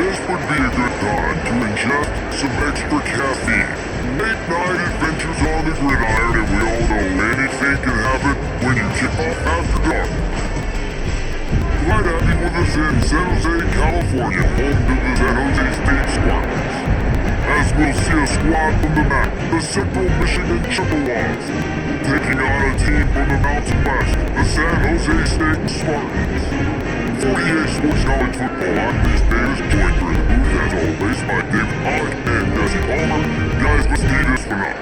This would be a good time to ingest some extra caffeine. Late night adventures on the gridiron, and we all know anything can happen when you kick off after dark. Glad to have you with us in San Jose, California, home to the San Jose State Spartans. As we'll see a squad from the map, the Central Michigan Chippewas, taking on a team from the Mountain West, the San Jose State Spartans. 48 Sports College Football, I'm Reese Davis, joined through the booth as always by David Pollock and Jesse Palmer. Guys, let's do this one up.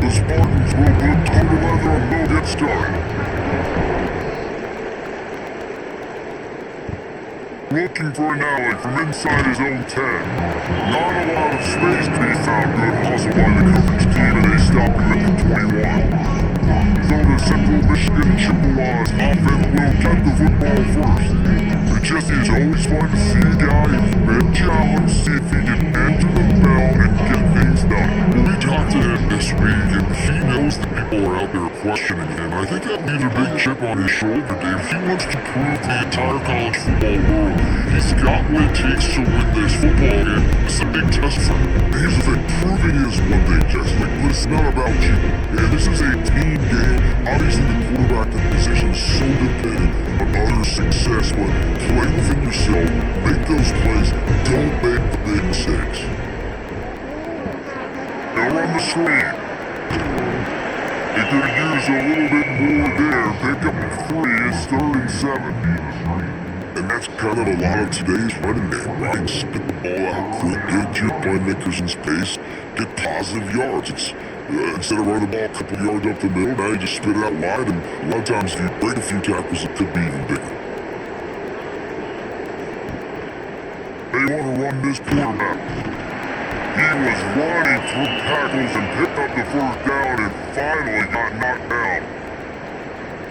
The Spartans will put total leather and they'll get started. Looking for an alley from inside his own 10. Not a lot of space to be found. Good hustle by the coverage team, and they stop him at the 21. Though the Central Michigan Chippewas offense will get the football first. But Jesse is always fun to see a guy who's been challenged, see if he can enter the bell and get things done. We talked to him this week, and he knows that people are out there questioning him. I think that leaves a big chip on his shoulder, Dave. He wants to prove the entire college football world he's got what it takes to win this football game. It's a big test for him. Here's the thing, proving is one thing, Jesse, but it's not about you. And this is a team game. Obviously, the quarterback position is so dependent on other success, but play within yourself, make those plays, don't make the big mistakes. Now run the screen. They could use a little bit more there. Pick up 3, it's 3rd and 7. And that's kind of a lot of today's running game, right? Spit the ball out quick, get your playmakers in space, get positive yards. It's instead of running the ball a couple yards up the middle, now you just spit it out wide, and a lot of times if you break a few tackles, it could be even bigger. They want to run this quarterback. He was running through tackles and picked up the first down and finally got knocked down.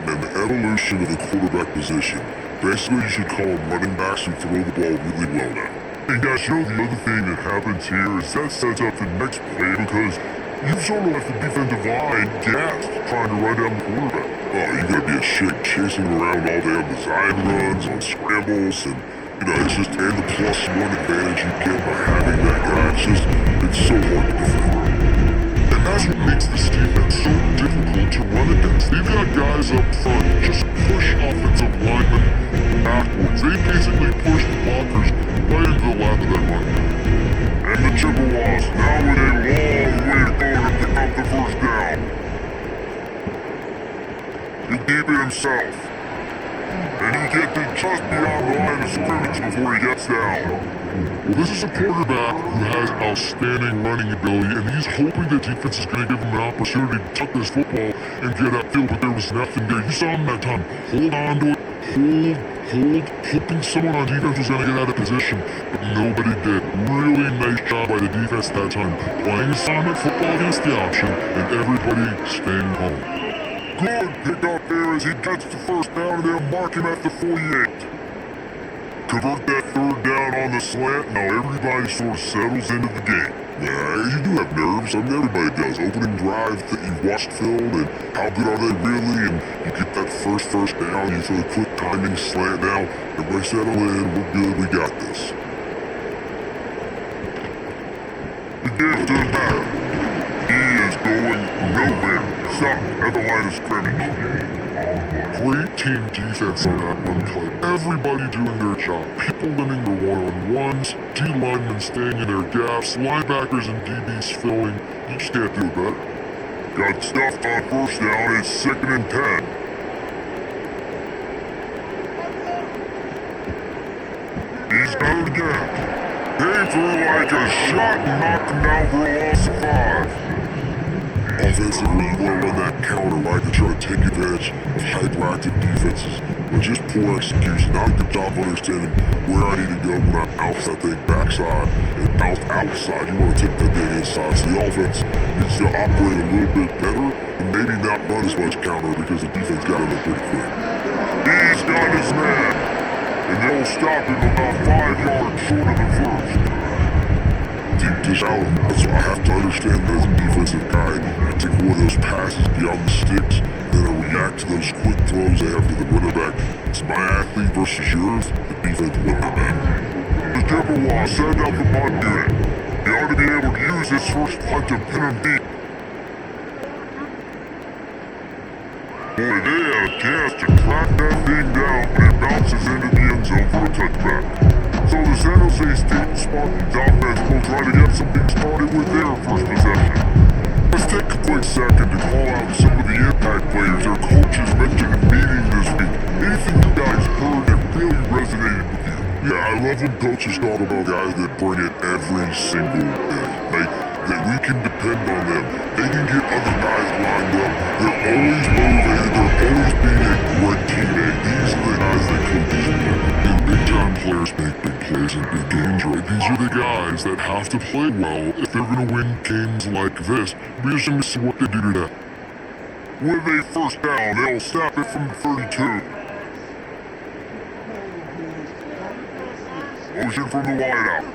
And the evolution of the quarterback position. Basically, you should call them running backs who throw the ball really well now. And guys, you know the other thing that happens here is that sets up the next play because you sort of left the defensive line gassed trying to run down the quarterback. Oh, you gotta be a shit chasing around all day on design runs, on scrambles, and it's just and the +1 advantage you get by having that guy. It's so hard to defend. And that's what makes this defense so difficult to run against. They've got guys up front just push offensive linemen backwards. They basically push the blockers right into the lap of that run. And the Chippewas now with a long way to go to pick up the first down. He gave it himself. And he gets it just beyond the line of scrimmage before he gets down. Well, this is a quarterback who has outstanding running ability, and he's hoping the defense is going to give him an opportunity to tuck this football and get upfield, but there was nothing there. You saw him that time. Hold on to it. Hold, hoping someone on defense was going to get out of position, but nobody did. Really nice job by the defense that time. Playing assignment football against the option, and everybody staying home. Good pick up there as he gets the first down, and they'll mark him at the 48. Convert that 3rd down on the slant. Now everybody sort of settles into the game. Yeah, you do have nerves. I mean, everybody does. Opening drive that you watched film, and how good are they really? And you get that first down. You throw a quick timing slant now. Everybody settle in. We're good. We got this. The game's doesn't matter. He is going nowhere. Stop at the line of scrimmage. Great team defense on that one play. Everybody doing their job. People winning their one-on-ones, D-linemen staying in their gaps, linebackers and DBs filling. You just can't do better. Got stuffed on first down. It's 2nd and 10. He's got it again. They threw like a shot and knocked him down for a loss of 5. Offense really want to run that counter, right, to try to take advantage of hyperactive defenses, but just poor execution. Not a good job understanding where I need to go when I bounce that thing backside and bounce outside. You want to take that thing inside. So the offense needs to operate a little bit better and maybe not run as much counter because the defense got it up pretty quick. He's got his man, and they'll stop him about 5 yards short of the first. Deep dish out, that's why I have to understand that as a defensive guy, you take one of those passes beyond the sticks, then a react to those quick throws they have to the running back. It's my athlete versus yours, the defense winner, man. The Chippewa send out the bunt unit. He ought to be able to use his first punt to pin him deep. Boy, they had a chance to track that thing down, but it bounces into the end zone for a touchback. So the San Jose State Spartans offense will try to get something started with their first possession. Let's take a quick second to call out some of the impact players their coaches mentioned in meetings this week. Anything you guys heard that really resonated with you? Yeah, I love when coaches talk about guys that bring it every single day. Like, that we can depend on them. They can get other guys lined up. They're always motivated. They're always being a great teammate. These are the guys that coaches want. And big-time players make big plays in big games, right? These are the guys that have to play well if they're going to win games like this. We're just going to see what they do today. With a first down, they'll snap it from the 32. Motion from the wideout.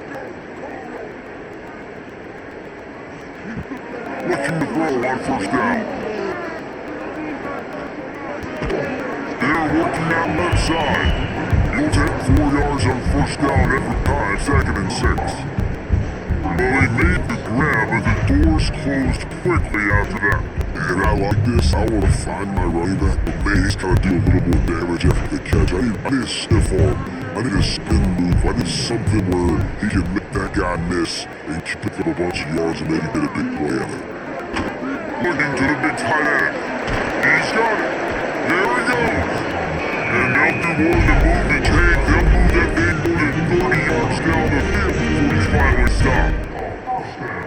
Looking to throw on first down. They're working that left side. You'll take 4 yards on first down every time, 2nd and 6. Well, they made the grab, but the doors closed quickly after that. And I like this. I want to find my running back, but man, he's got to do a little more damage after the catch. I need a stiff arm. I need a spin move. I need something where he can make that guy miss and pick up a bunch of yards and maybe get a big play out of it. Looking to the big tight end. He's got it. There he goes. And they'll do more than move the chain. They'll move that thing more than 30 yards down the field before he's finally stopped.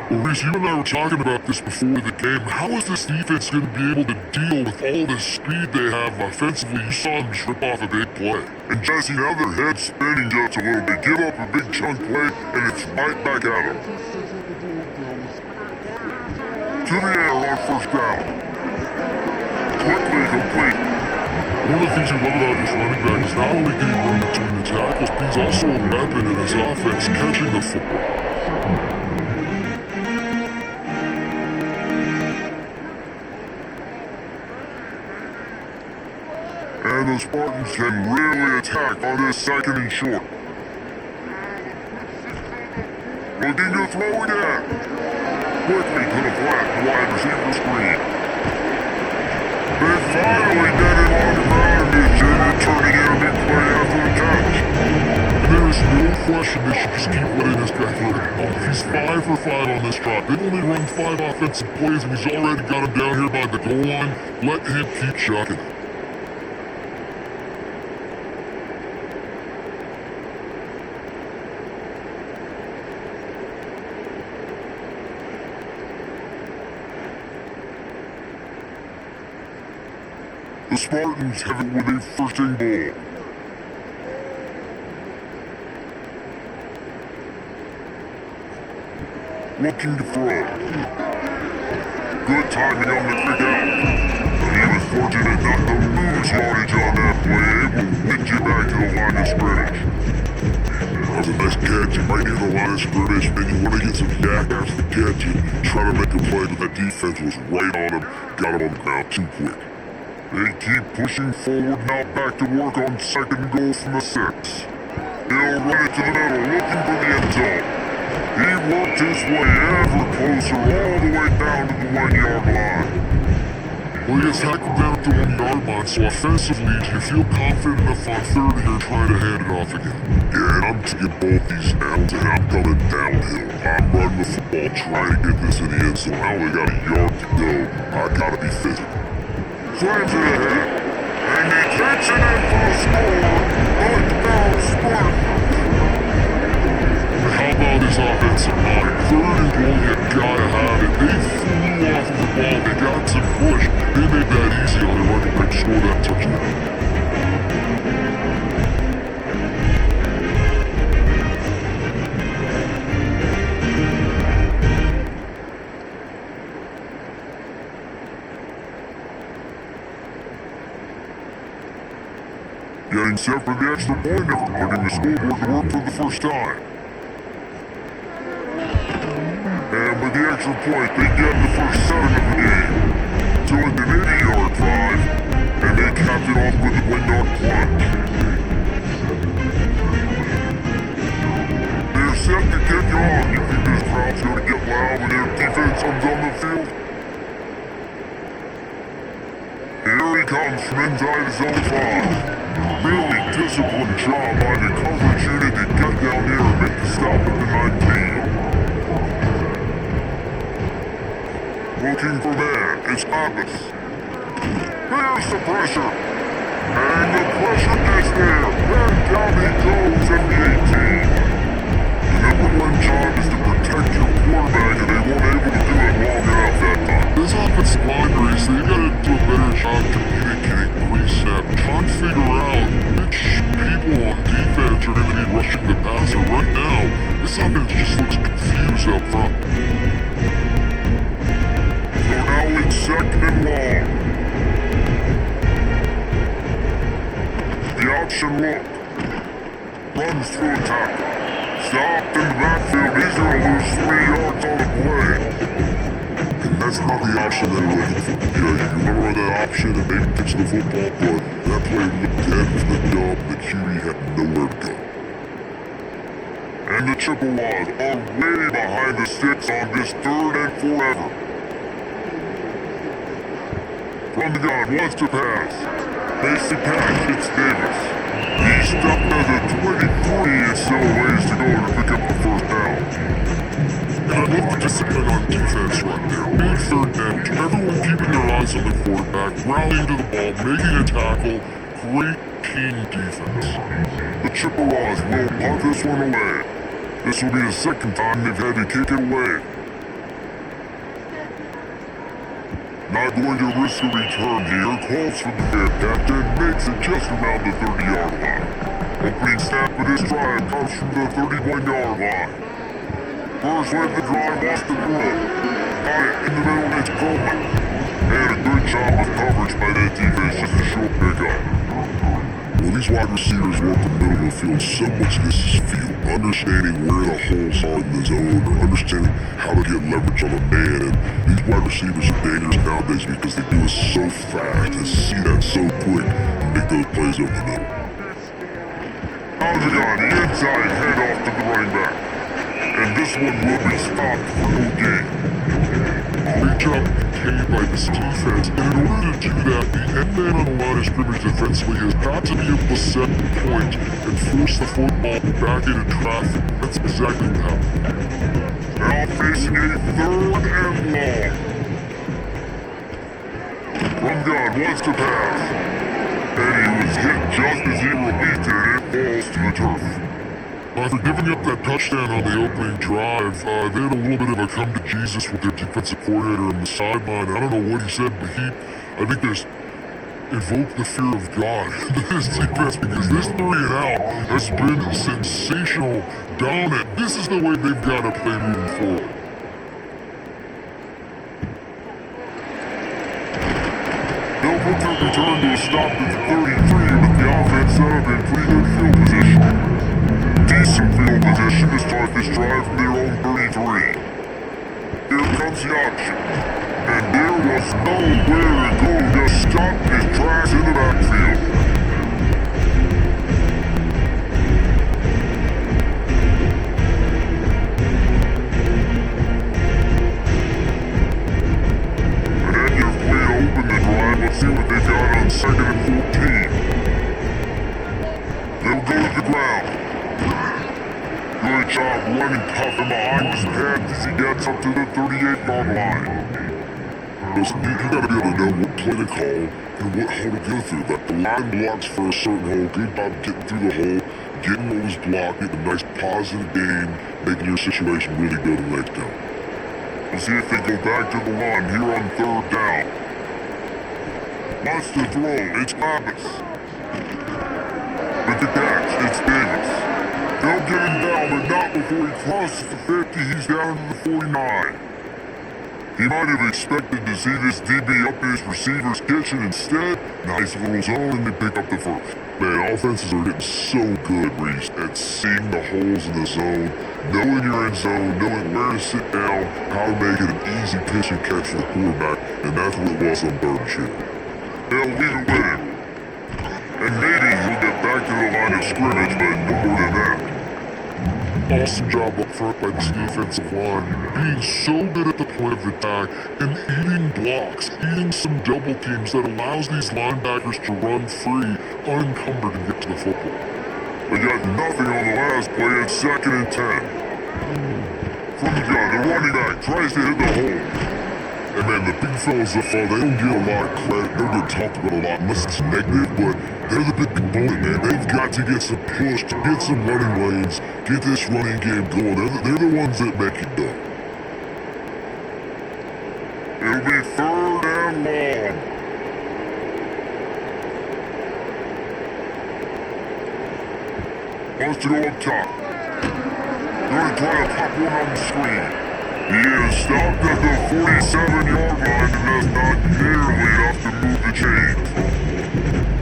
Well, Reese, you and I were talking about this before the game. How is this defense going to be able to deal with all the speed they have offensively? You saw them strip off a big play. And Jesse, now their head's spinning just a little bit. Give up a big chunk play, and it's right back at them. To the air on first down. Quickly complete. One of the things you love about this running back is not only getting run between the tackles, but he's also a weapon in his offense catching the football. And the Spartans can really attack on this 2nd and short. Looking to throw again. Quickly to the flat wide receiver screen. They finally get him on the ground and Jimmy turning in a big play after the catch. And there is no question they should just keep letting this guy hurt him. He's 5 for 5 on this drive. They've only run 5 offensive plays and he's already got him down here by the goal line. Let him keep chucking it. The Spartans have it with a first and goal. Looking to throw. Good timing on the kick out. But he was fortunate not to lose yardage on that play, able to lift you back to the line of scrimmage. That was a nice catch. You might need the line of scrimmage, and you want to get some yak after the catch and try to make a play, but that defense was right on him. Got him on the ground too quick. They keep pushing forward, now back to work on 2nd goal from the 6. He'll run it to the middle, looking for the end zone. He worked his way ever closer, all the way down to the 1-yard line. Well, he has hackled down to the 1-yard line, so offensively, you feel confident enough on 3rd here trying to hand it off again. Yeah, and I'm taking both these downs, and I'm coming downhill. I'm running the football, trying to get this in the end zone. I only got a yard to go. I gotta be physical. Slams it ahead, and he takes it in for the score. Touchdown Spartans. How about his offensive line? 3rd and goal, you gotta have it. They flew off of the ball, they got some push. They made that easy on the running back to score that touchdown. Getting set for the extra point effort, putting the scoreboard to work for the first time. And with the extra point, they get the first 7 of the game. So in an 80-yard drive, it off with the windmill plunge. They're set to kick off. You think this crowd's gonna get loud when their defense comes on the field? Here he comes from inside his own 5. Really disciplined job by the coverage unit to get down here and make the stop at the 19. Looking for man, it's Abbas. There's the pressure. And the pressure gets there. And down he goes at the 18. The number one job is to protect your quarterback, and they weren't able to do it long enough that time. This offensive line race, they've got to do a better job communicating pre-snap, trying to figure out which people on defense are going to be rushing the passer. Right now, this offense just looks confused up front. So now it's second and long. The option look. Runs through a tackle. Stopped in the backfield. He's going to lose 3 yards on the play. And that's not the option they were looking for. You know, you can remember that option and maybe pitch the football, but that play looked dead for the dump. The QB had nowhere to go. And the Chippewas are way behind the sticks on this 3rd and forever. From the gun, wants to pass. Basic pass, it's Davis. He's stuck at the 23 and still ways to go to pick up the first down. And I love the discipline on defense right there. Big 3rd down, everyone keeping their eyes on the quarterback, rallying to the ball, making a tackle. Great team defense. The Chippewas will punt this one away. This will be the 2nd time they've had to kick it away. Not going to risk a return here. Calls from the Bearcat and makes it just around the 30-yard line. Opening snap of this drive comes from the 31-yard line. First leg of the drive, lost the throw. Got it in the middle, it's Coleman. And a good job of coverage by that defense, just a short pickup. Well, these wide receivers work the middle of the field so much this is field. Understanding where the holes are in the zone, or understanding how to get leverage on a man. And these wide receivers are dangerous nowadays because they do it so fast and see that so quick and make those plays over the middle. How's it going? The inside hand off to the running back. And this one will be stopped for no gain. Great job contained by this defense, and in order to do that, the end man on the line of scrimmage defensively has got to be able to set the point and force the football back into traffic. That's exactly what happened. Now facing a 3rd and long. From gun, wants to pass. And he was hit just as he released it, and it falls to the turf. After giving up that touchdown on the opening drive, they had a little bit of a come to Jesus with their defensive coordinator on the sideline. I don't know what he said, but I think there's invoked the fear of God into this defense, because this 3 and out has been sensational down it. This is the way they've got to play moving forward. They'll put their return to a stop at the 33, but the offense set up in pretty good field position. Decent field position to start this drive from their own 33. Here comes the option. And there was nowhere to go. Just stopped his tracks in the backfield. And then you're free to open the drive. Let's see what they got on 2nd and 14. They'll go to the ground. Good job running tough and behind his head as he gets up to the 38-yard line. Listen, you gotta be able to know what play to call and what hole to go through. Like the line blocks for a certain hole, good job getting through the hole, getting what was blocked, getting a nice positive gain, making your situation really good and let go. We'll see if they go back to the line here on 3rd down. Wants to throw, it's Abbas. With the catch, it's Davis. They'll get him down, but not before he crosses the 50. He's down to the 49. He might have expected to see this DB up in his receiver's kitchen. Instead, nice little zone, and they pick up the first. Man, offenses are getting so good, Reese, at seeing the holes in the zone, knowing you're in zone, knowing where to sit down, how to make it an easy pitch and catch for the quarterback, and that's what it was on 3rd and short. They'll lead it with him. And maybe he'll get back to the line of scrimmage, but no more than that. Awesome job up front by this defensive line, being so good at the point of attack and eating blocks, eating some double teams that allows these linebackers to run free, unencumbered, and get to the football. They got nothing on the last play at 2nd and 10. From the gun, the running back tries to hit the hole. And man, the big fellas up front, they don't get a lot of credit. They're getting talked about a lot unless it's negative, but they're the big component, man. They've got to get some push, to get some running lanes, get this running game going. They're the ones that make it done. It'll be 3rd and long. Wants to go up top. They're going to try to pop one on the screen. He is stopped at the 47-yard line and that's not nearly enough to move the chains.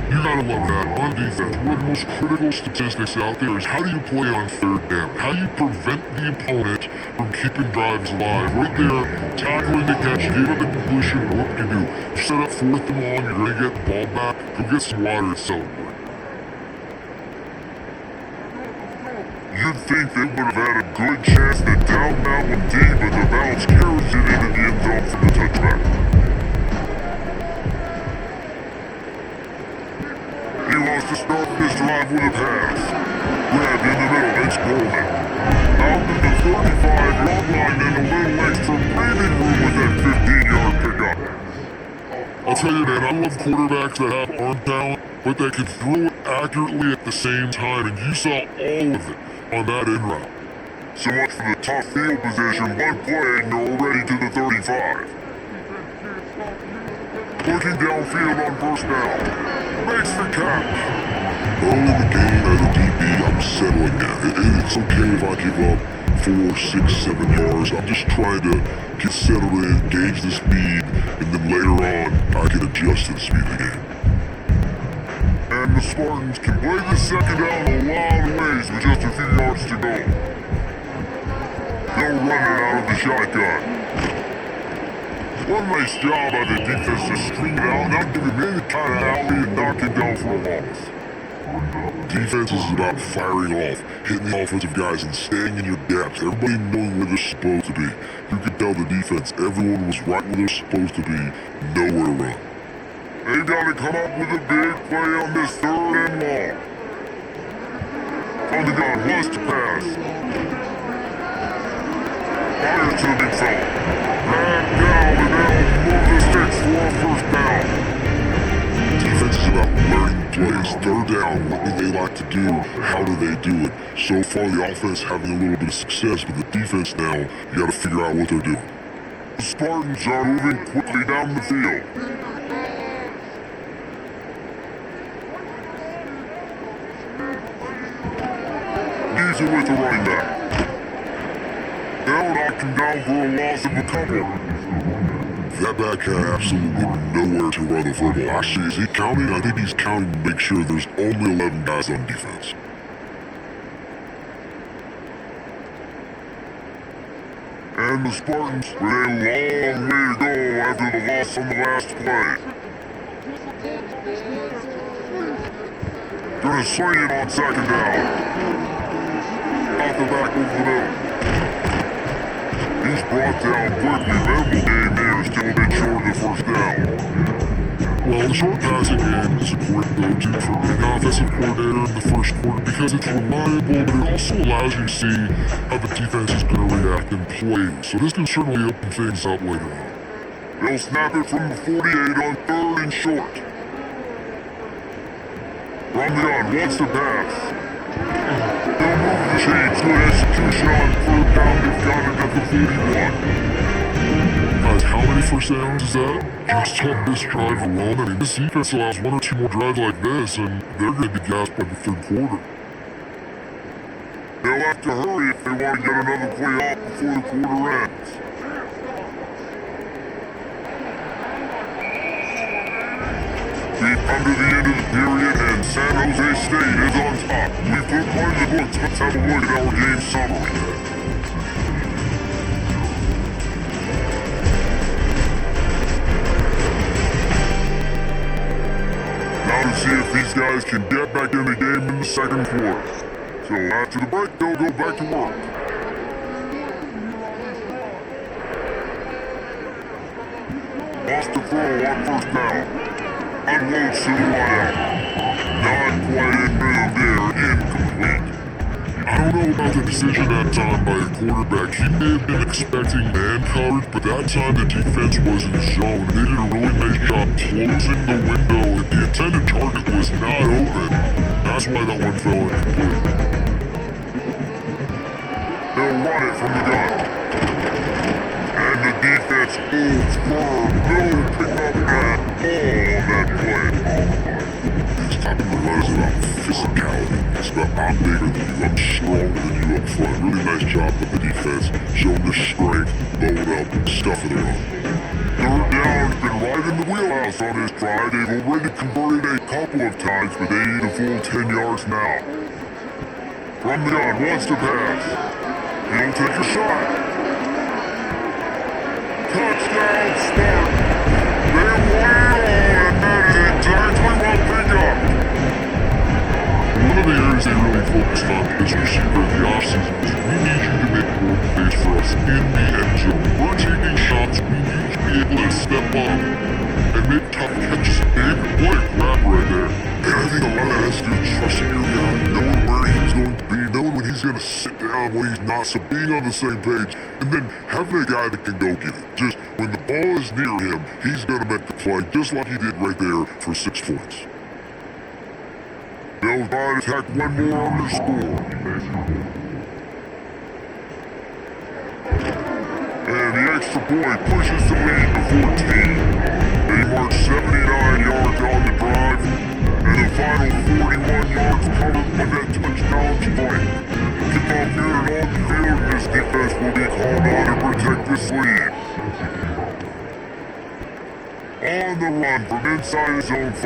You gotta love that. On defense, one of the most critical statistics out there is how do you play on 3rd down? How do you prevent the opponent from keeping drives alive? Right there, tackling the catch, give it the completion, what can you do? You set up 4th and long, you're gonna get the ball back, go get some water and celebrate. You'd think they would have had a good chance to down that one deep, but the bounce carries it into the end zone for the touchback. He wants to start this drive with a pass. Grabbed in the middle, it's Gorman. Out to the 35-yard line and a little extra breathing room with that 15-yard pickup. I'll tell you, man, I love quarterbacks that have arm talent, but that can throw it accurately at the same time, and you saw all of it on that in route. So much for the tough field position, one play and they're already to the 35. Looking downfield on 1st down. Makes the catch. Early in the game as a DB, I'm settling down. It's okay if I give up 4, 6, 7 yards. I'm just trying to get settled in, gauge the speed, and then later on, I can adjust to the speed of the game. And the Spartans can play the 2nd down a lot of ways with just a few yards to go. They'll run it out of the shotgun. One nice job by the defense to screen it out, not give him any kind of alley and knock him down for a loss. Defense is about firing off, hitting the offensive guys and staying in your gaps, everybody knowing where they're supposed to be. You could tell the defense, everyone was right where they're supposed to be, nowhere to run. They've got to come up with a big play on this 3rd and long. On the gun, wants to pass. Fires to the big fella. Back down and they'll move the sticks for a 1st down. Defense is about learning plays, 3rd down, what do they like to do, how do they do it. So far the offense having a little bit of success, but the defense now, you gotta figure out what they're doing. The Spartans are moving quickly down the field. Easy with the running back. They'll knock him down for a loss of a couple. That back had absolutely nowhere to run the football. Actually, is he counting? I think he's counting to make sure there's only 11 guys on defense. And the Spartans with a long way to go after the loss on the last play. Gonna swing it on 2nd down. Out the back over the middle. He's brought down quickly. Memorable game there, still a bit short of the 1st down. Well, the short passing game is a great go-to for the offensive coordinator in the 1st quarter because it's reliable, but it also allows you to see how the defense is going to react and play. So this can certainly open things up later on. They'll snap it from the 48 on 3rd and short. From the gun, wants to pass. They'll move the chains. Good execution on 3rd down. They've got it at the 41. Guys, how many 1st downs is that? Just on this drive alone? I mean, this defense allows 1 or 2 more drives like this, and they're going to be gassed by the 3rd quarter. They'll have to hurry if they want to get another play off before the quarter ends. Deep under the end of the period, and San Jose State is on top. We've put one in the books. Let's have a look at our game summary. Now to see if these these guys can get back in the game in the second quarter. So after the break, they'll go back to work. Lost the throw on first down. Unloads to the wideout. Not quite in middle there, incomplete. I don't know about the decision that time by the quarterback. He may have been expecting man coverage, but that time the defense was in zone. They did a really nice job closing the window. The intended target was not open. That's why that one fell incomplete. They'll run it from the gun. And the defense holds firm. No pickup at all on that play. Stopping the run is about physicality. It's about I'm bigger than you, I'm stronger than you up front. Really nice job with the defense, showing their strength, load up, stuffing it up. Third down's been right in the wheelhouse on this drive. They've already converted a couple of times, but they need a full 10 yards now. From the gun, wants to pass. He'll take a shot. Touchdown, Spartan! They win, and that is exactly what they got. One of the areas they really focused on as receiver in the offseason was we need you to make more plays for us in the end zone. We're taking shots, we need you to be able to step up and make tough catches. David, what a grab right there. And I think a lot of that has to do with trusting your guy, knowing where he's going to be, knowing when he's going to sit down, when he's not, so being on the same page, and then having a guy that can go get it. Just when the ball is near him, he's going to make the play, just like he did right there for 6 points. They'll try to tack one more on their score. And the extra point pushes the lead to 14. They march 79 yards on the drive, and the final 41 yards covered by that touchdown point. Kickoff here and on the field, and this defense will be called on to protect this lead. On the run from inside zone 5.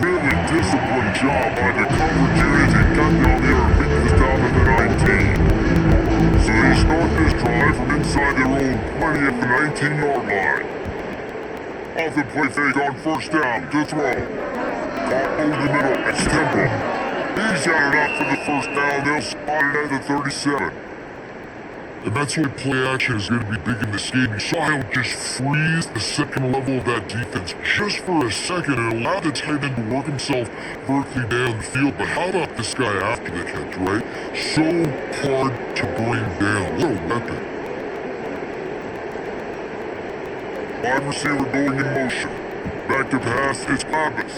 Really disciplined job by the coverage unit and got down there and beat this down to the 19. So they start this drive from inside their own 20 at the 19-yard line. Off the play fake on first down to throw. Caught over the middle, it's Temple. He's got it up for the first down, they'll spot it at the 37. And that's why play action is going to be big in this game. You saw how it just freeze the second level of that defense just for a second and allow the tight end to work himself vertically down the field. But how about this guy after the catch, right? So hard to bring down. What a weapon. Wide receiver going in motion. Back to pass, it's Pappas.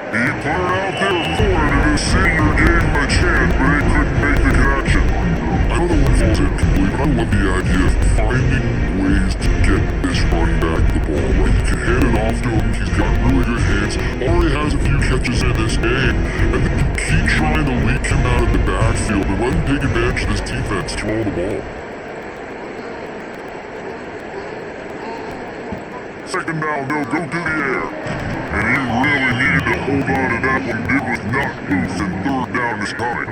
He put it out there for it, and his senior gave him a chance, but he couldn't make the connection. I don't know what falls incomplete, but I love the idea of finding ways to get this running back the ball, right? You can hand it off to him, he's got really good hands, already has a few catches in this game, and then you keep trying to leak him out of the backfield and let him take advantage of this defense throwing the ball. Second down, they'll go to the air. And he really needed to hold on to that one. It was not loose, and third down is coming.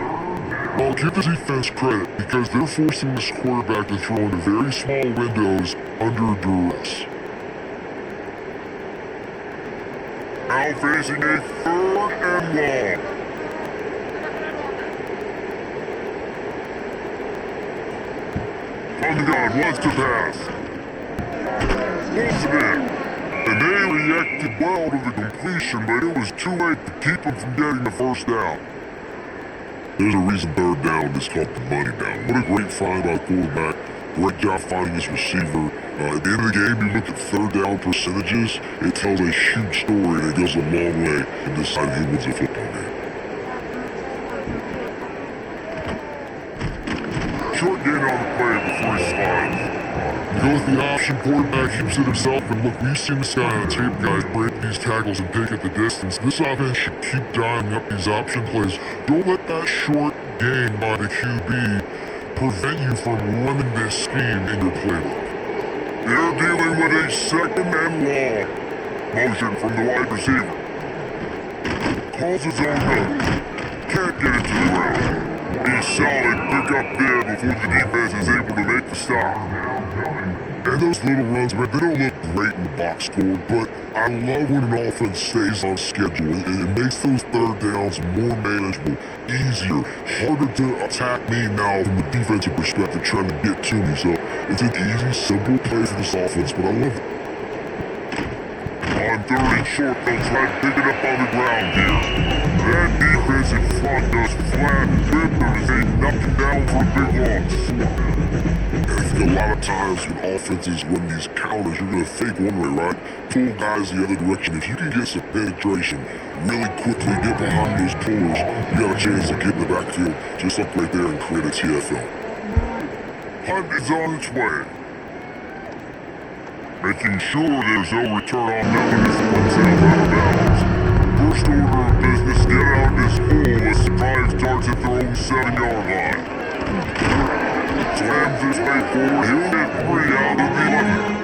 I'll give the defense credit because they're forcing this quarterback to throw into very small windows under duress. Now facing a third and long. On the gun, wants to pass. Pulls it in. And they reacted well to the completion, but it was too late to keep them from getting the first down. There's a reason third down is called the money down. What a great find by the quarterback. Great job finding his receiver. At the end of the game, you look at third down percentages, it tells a huge story and it goes a long way in deciding who wins a football game. Short gain on the play before he slides. You go with the option, quarterback keeps it himself, and look, we've seen this guy on tape, guys, break these tackles and take it the distance. This offense should keep dialing up these option plays. Don't let that short gain by the QB prevent you from running this scheme in your playbook. They're dealing with a second and long. Motion from the wide receiver. Calls his own number. Can't get it to the ground. A solid pick up there before the defense is able to make the stop. And those little runs, man, they don't look great in the box score, but I love when an offense stays on schedule. It makes those third downs more manageable, easier, harder to attack me now from the defensive perspective trying to get to me. So it's an easy, simple play for this offense, but I love it. On third and short, they'll try to pick it up on the ground here. That defensive front does flat rippers. They knock him down for a big loss. And I think a lot of times when offenses run these counters, you're going to fake one way, right? Pull guys the other direction. If you can get some penetration, really quickly get behind those pullers, you got a chance to get in the backfield, just up right there and create a TFL. Hunt is on its way. Making sure there's no return on that when this one's out of bounds. First order of business, get out of this hole as Drive starts at their own 7-yard line. Slams his way forward, he'll get 3 out of 11.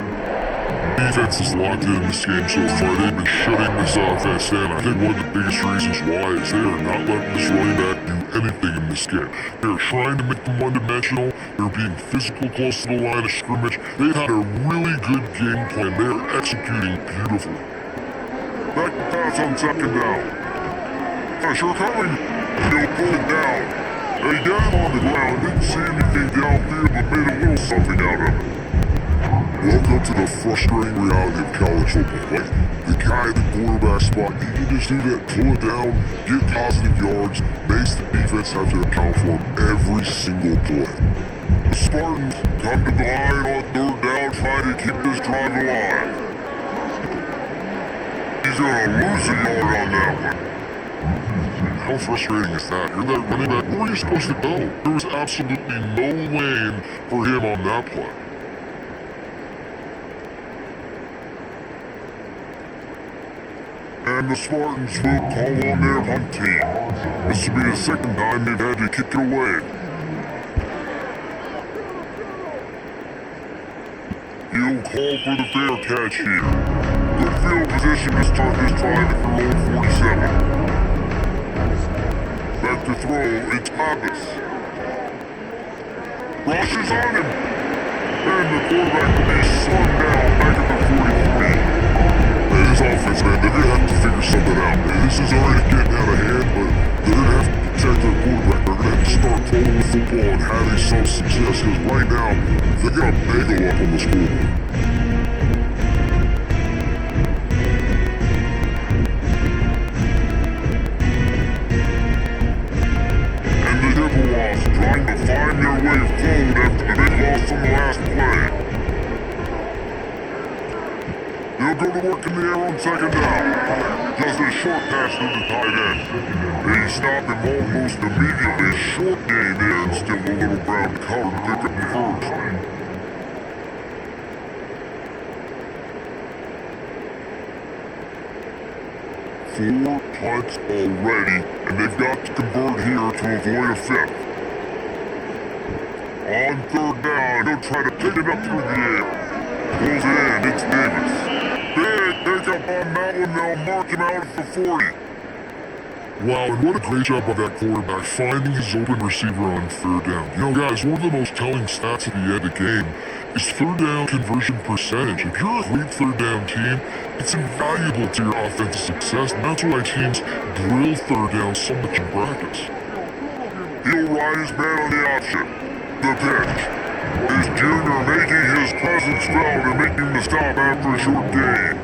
Defense is locked in this game so far. They've been shutting this offense down. I think one of the biggest reasons why is they are not letting this running back do anything in this game. They're trying to make them one-dimensional. They're being physical close to the line of scrimmage. They've had a really good game plan. They're executing beautifully. Back to pass on second down. Pressure coming. He'll pull it down. They down on the ground. Didn't see anything downfield, but made a little something out of it. Welcome to the frustrating reality of college football. Like, the guy at the quarterback spot, he can just do that, pull it down, get positive yards, makes the defense have to account for him every single play. The Spartans come to the line on third down, trying to keep this drive alive. He's gonna lose a yard on that one. How frustrating is that? You're that running back. Where are you supposed to go? There was absolutely no lane for him on that play. And the Spartans will call on their punt team. This will be the second time they've had to kick it away. He'll call for the fair catch here. Good field position to start this drive at their own 47. Back to throw, it's Pappas. Rushes on him. And the quarterback will be slung down back at the 43. This offense, man, they're going to have to figure something out. This is already getting out of hand, but they're going to have to protect their quarterback. They're going to have to start throwing the football and having some success, because right now, they're going to bagel up on the scoreboard. And the Chippewas trying to find their way forward after the big loss on the last play. They'll go to work in the air on second down. Just a short pass to the tight end. They stop him almost immediately. Short gain there and still a little ground to cover to pick up the first. Four punts already, and they've got to convert here to avoid a fifth. On third down, he'll try to pick it up through the air. Pulls it in, it's Davis. Big pickup on that one, they'll mark him out at the 40. Wow, and what a great job by that quarterback finding his open receiver on third down. You know, guys, one of the most telling stats at the end of the game is third down conversion percentage. If you're a great third down team, it's invaluable to your offensive success, and that's why teams drill third down so much in practice. He'll ride his man on the option. The pitch. Is Junior making his presence felt and making the stop after a short gain.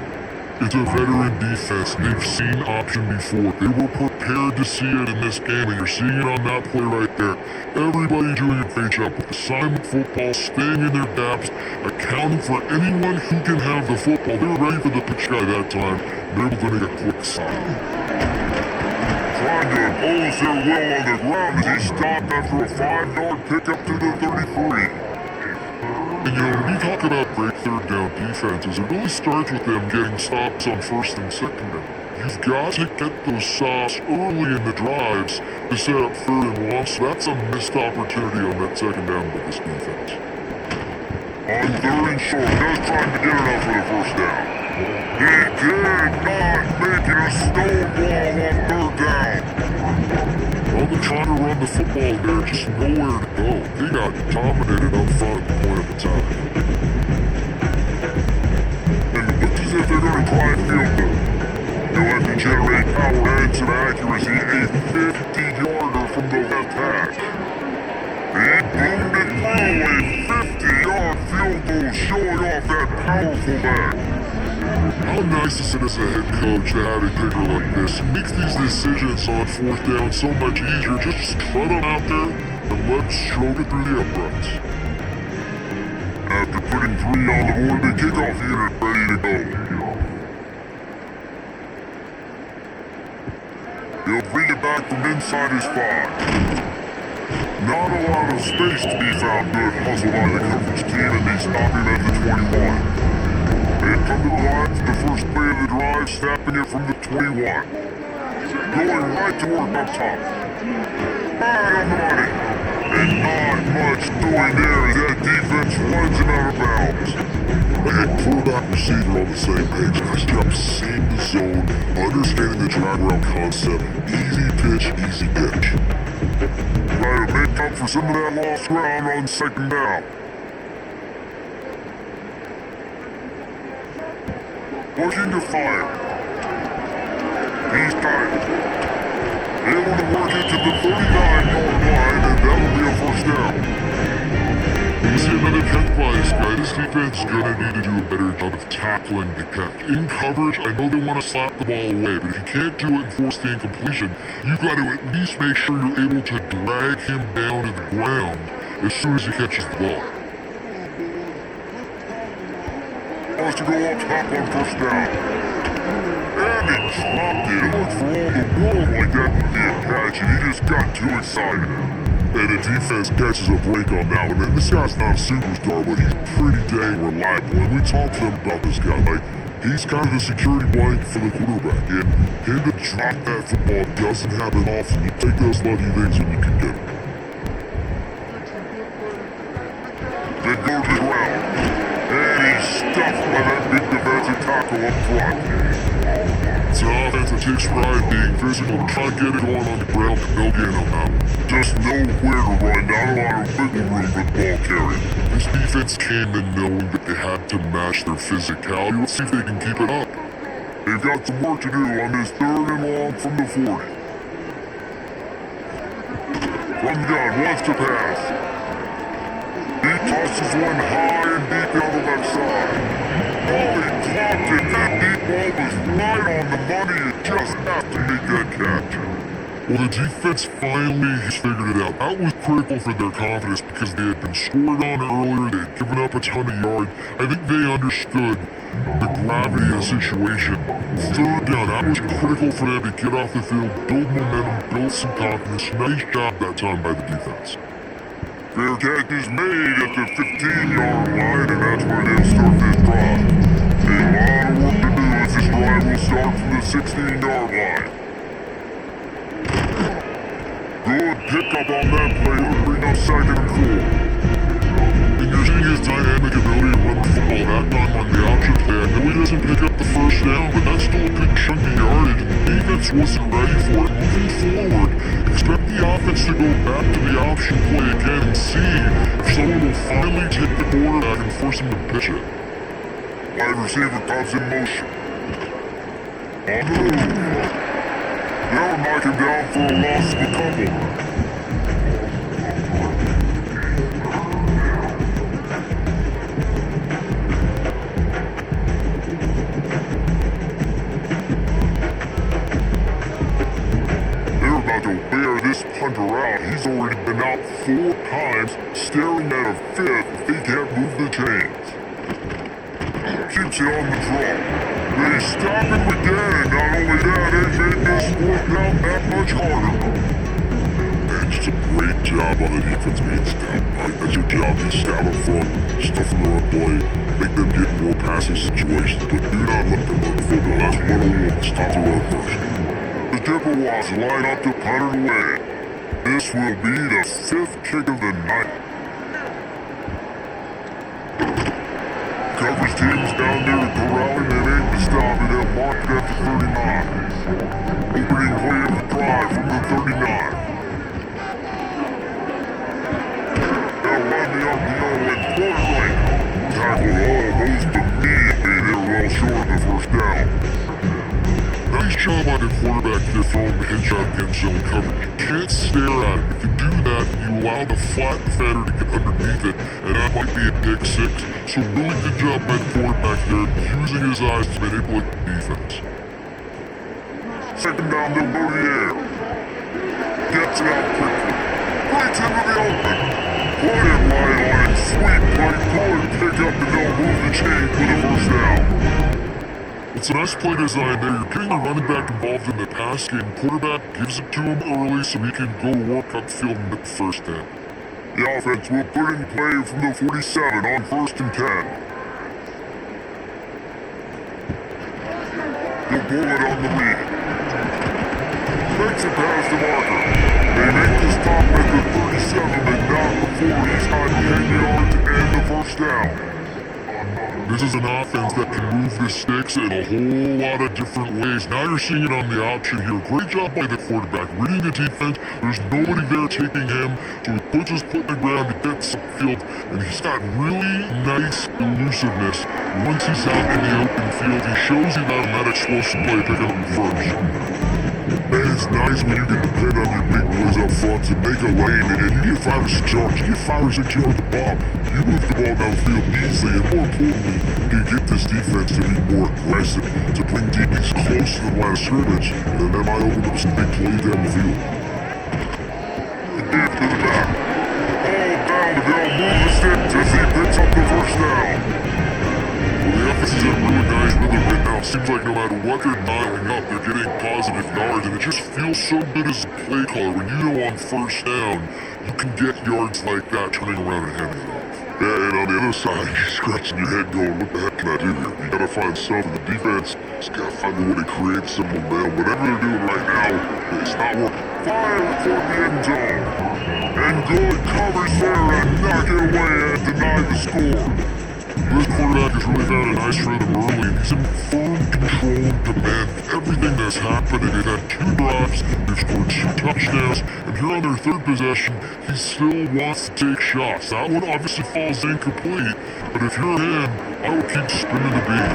It's a veteran defense. They've seen option before. They were prepared to see it in this game, and you're seeing it on that play right there. Everybody doing a great job with assignment football, staying in their gaps, accounting for anyone who can have the football. They were ready for the pitch guy that time. They were going to get a quick sign. Trying to impose their will on the ground as he stopped after a 5-yard pickup to the 33. And you know, when you talk about great third down defenses, it really starts with them getting stops on first and second down. You've got to get those stops early in the drives to set up third and long, so that's a missed opportunity on that second down by this defense. On third and short, just trying to get enough for the first down. He did not make it a stonewall on third down. Well, they're trying to run the football there, just nowhere to go. They got dominated up front at the point of attack. tackles, showing off that powerful back. How nice is it as a head coach to have a kicker like this? He makes these decisions on fourth down so much easier. Just trot him out there and let's stroke it through the uprights. After putting 3 on the board, the kickoff unit ready to go. He'll bring it back from inside his 5. Not a lot of space to be found. Good hustle by the coverage team, and they stop him at the 21. They come to the line for the first play of the drive, snapping it from the 21. Going right to work up top. Right on the money. And not much doing there as that defense runs him out of bounds. And quarterback receiver on the same page. Nice job seeing the zone, understanding the drag route concept. Easy pitch, easy catch. Try to make up for some of that lost ground on second down. Looking to fire. He's got it. Able to work it to the 39-yard line, and that'll be a first down. You see another catch by this guy. This defense is gonna need to do a better job of tackling the catch. In coverage, I know they want to slap the ball away, but if you can't do it and force the incompletion, you got to at least make sure you're able to drag him down to the ground as soon as he catches the ball. Wants to go up top on first down. And he dropped it. It looked for all the world like that would be a catch, and he just got too excited. And the defense catches a break on that one. And this guy's not a superstar, but he's pretty dang reliable. And we talked to him about this guy. Like, he's kind of the security blanket for the quarterback. And him to drop that football doesn't happen often. You take those lucky things when you can get them. They go to the ground. And he's stuffed by that big defensive tackle up front. It's an offense that takes pride in being physical. Try to get it going on the ground, and they'll get him out. Just know where to run, not a lot of wiggle room with ball carrying. This defense came in knowing that they had to match their physicality. Let's see if they can keep it up. They've got some work to do on this 3rd and long from the 40. From the gun, wants to pass. He tosses one high and deep down the left side. Oh, he clocked it. That deep ball was right on the money. You just have to make that catch. Well, the defense finally has figured it out. That was critical for their confidence because they had been scored on earlier. They had given up a ton of yards. I think they understood the gravity of the situation. 3rd down, that was critical for them to get off the field, build momentum, build some confidence. Nice job that time by the defense. Fair catch is made at the 15-yard line, and that's where they'll start this drive. A lot of work to do as this drive will start from the 16-yard line. Good pickup on that play to bring up 2nd and 4. And you're seeing his dynamic ability to run the football that time on the option there. No, he doesn't pick up the first down, but that's still a good chunk of yardage. The defense wasn't ready for it. Moving forward, expect the offense to go back to the option play again and see if someone will finally take the quarterback and force him to pitch it. Wide receiver comes in motion. On the move. They'll knock him down for a loss of a couple. They're about to wear this punter out. He's already been out 4 times, staring at a 5th. They can't move the chains. Keeps it on the draw. They stop him again, and not only that, they made this 4th down that much harder. And just a great job on the defense being stout. Right? That's your job, to stout up front, stuff in the run play, make them get more passing situations, but do not let them run the football. That's 101. Stop the run first. The Chippewas line up to punt it away. This will be the 5th kick of the night. Coverage team's down there corralling. They make the stop, and they'll mark it at the 39. Opening play of the drive from the 39. They'll run the RPO and point right. Tackled almost immediately. They're well short of the first down. Nice job by the quarterback there throwing the headshot against zone coverage. You can't stare at it. If you do that, you allow the flat defender to get underneath it, and that might be a pick six. So really good job by the quarterback there, using his eyes to manipulate the defense. Second down, they'll go to the air. Gets it out quickly. Right into the open. Quiet line on it. Sweet play. Good pick up and they'll move the chain for the first down. It's a nice play design there. You're getting the running back involved in the pass game. Quarterback gives it to him early so he can go work up the field and get the first down. The offense will put in play from the 47 on 1st and 10. He'll pull it on the lead. Makes it past the marker. They make the stop at the 37 and not before he's got 10 yards to end the first down. This is an offense that can move the sticks in a whole lot of different ways. Now you're seeing it on the option here. Great job by the quarterback. Reading the defense, there's nobody there taking him, so he puts his foot in the ground to get upfield, and he's got really nice elusiveness. Once he's out in the open field, he shows you that on that explosive play picking up first. And it's nice when you can depend on your big boys up front to make a lane, and you get 5 or 6 yards, you get 5 or 6 yards to bomb. You move the ball downfield easily, and more importantly, you get this defense to be more aggressive, to bring DBs close to the line of scrimmage, and then that might open up some big plays down the field. Deep to the back. All down, they'll move the sticks as he picks up the first down. Well, the offense is in a really nice rhythm right now. Seems like no matter what they're dialing up, they're getting positive yards, and it just feels so good as a play caller. When you know on first down, you can get yards like that turning around and handing it off. Yeah, and on the other side, you're scratching your head going, what the heck can I do here? You gotta find something. The defense has gotta find a way to create some momentum. Whatever they're doing right now, it's not working. Fire toward the end zone. And good coverage there and knock it away and deny the score. This quarterback has really found a nice rhythm early, and he's in firm control and command of everything that's happening. They've had 2 drives, they've scored 2 touchdowns, and here on their 3rd possession, he still wants to take shots. That one obviously falls incomplete, but if you're him, I would keep spinning the beat.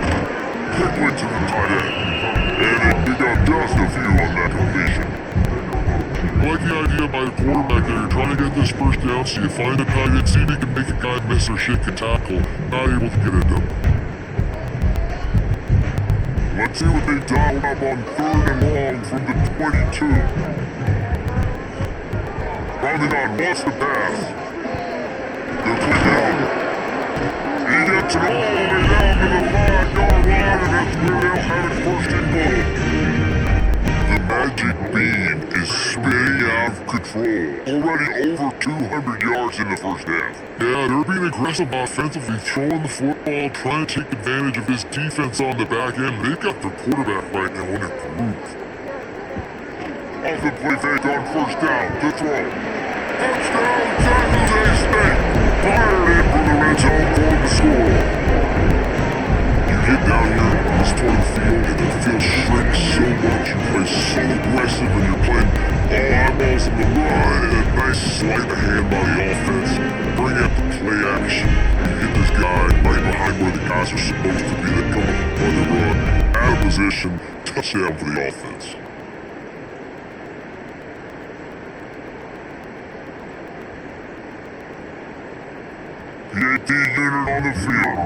Quickly to the tight end. And he got just a few on that completion. I like the idea by the quarterback there. You're trying to get this first down, so you find a tight end, see if he can make a guy miss or shake a tackle. Not able to get it done. Let's see what they dialed up on 3rd and long from the 22. Rounding on, wants the pass. They'll quick out. He gets it all the way down to the 5-yard line, and that's where they'll have it first and goal. The magic beam is spinning out of control. Already over 200 yards in the first half. Yeah, they're being aggressive offensively, throwing the football, trying to take advantage of this defense on the back end. They've got their quarterback right now in a groove. Off the play fake on first down to throw. Touchdown, San Jose State. Fired in from the red zone for the score. You get down here on this part of the field, and the field shrinks so much. You play so aggressive, and you're playing all eyeballs in the run, and a nice sleight of hand by the offense. Bring out the play action. You hit this guy right behind where the guys are supposed to be. They come up on the run, out of position, touchdown for the offense. The 18 unit on the field.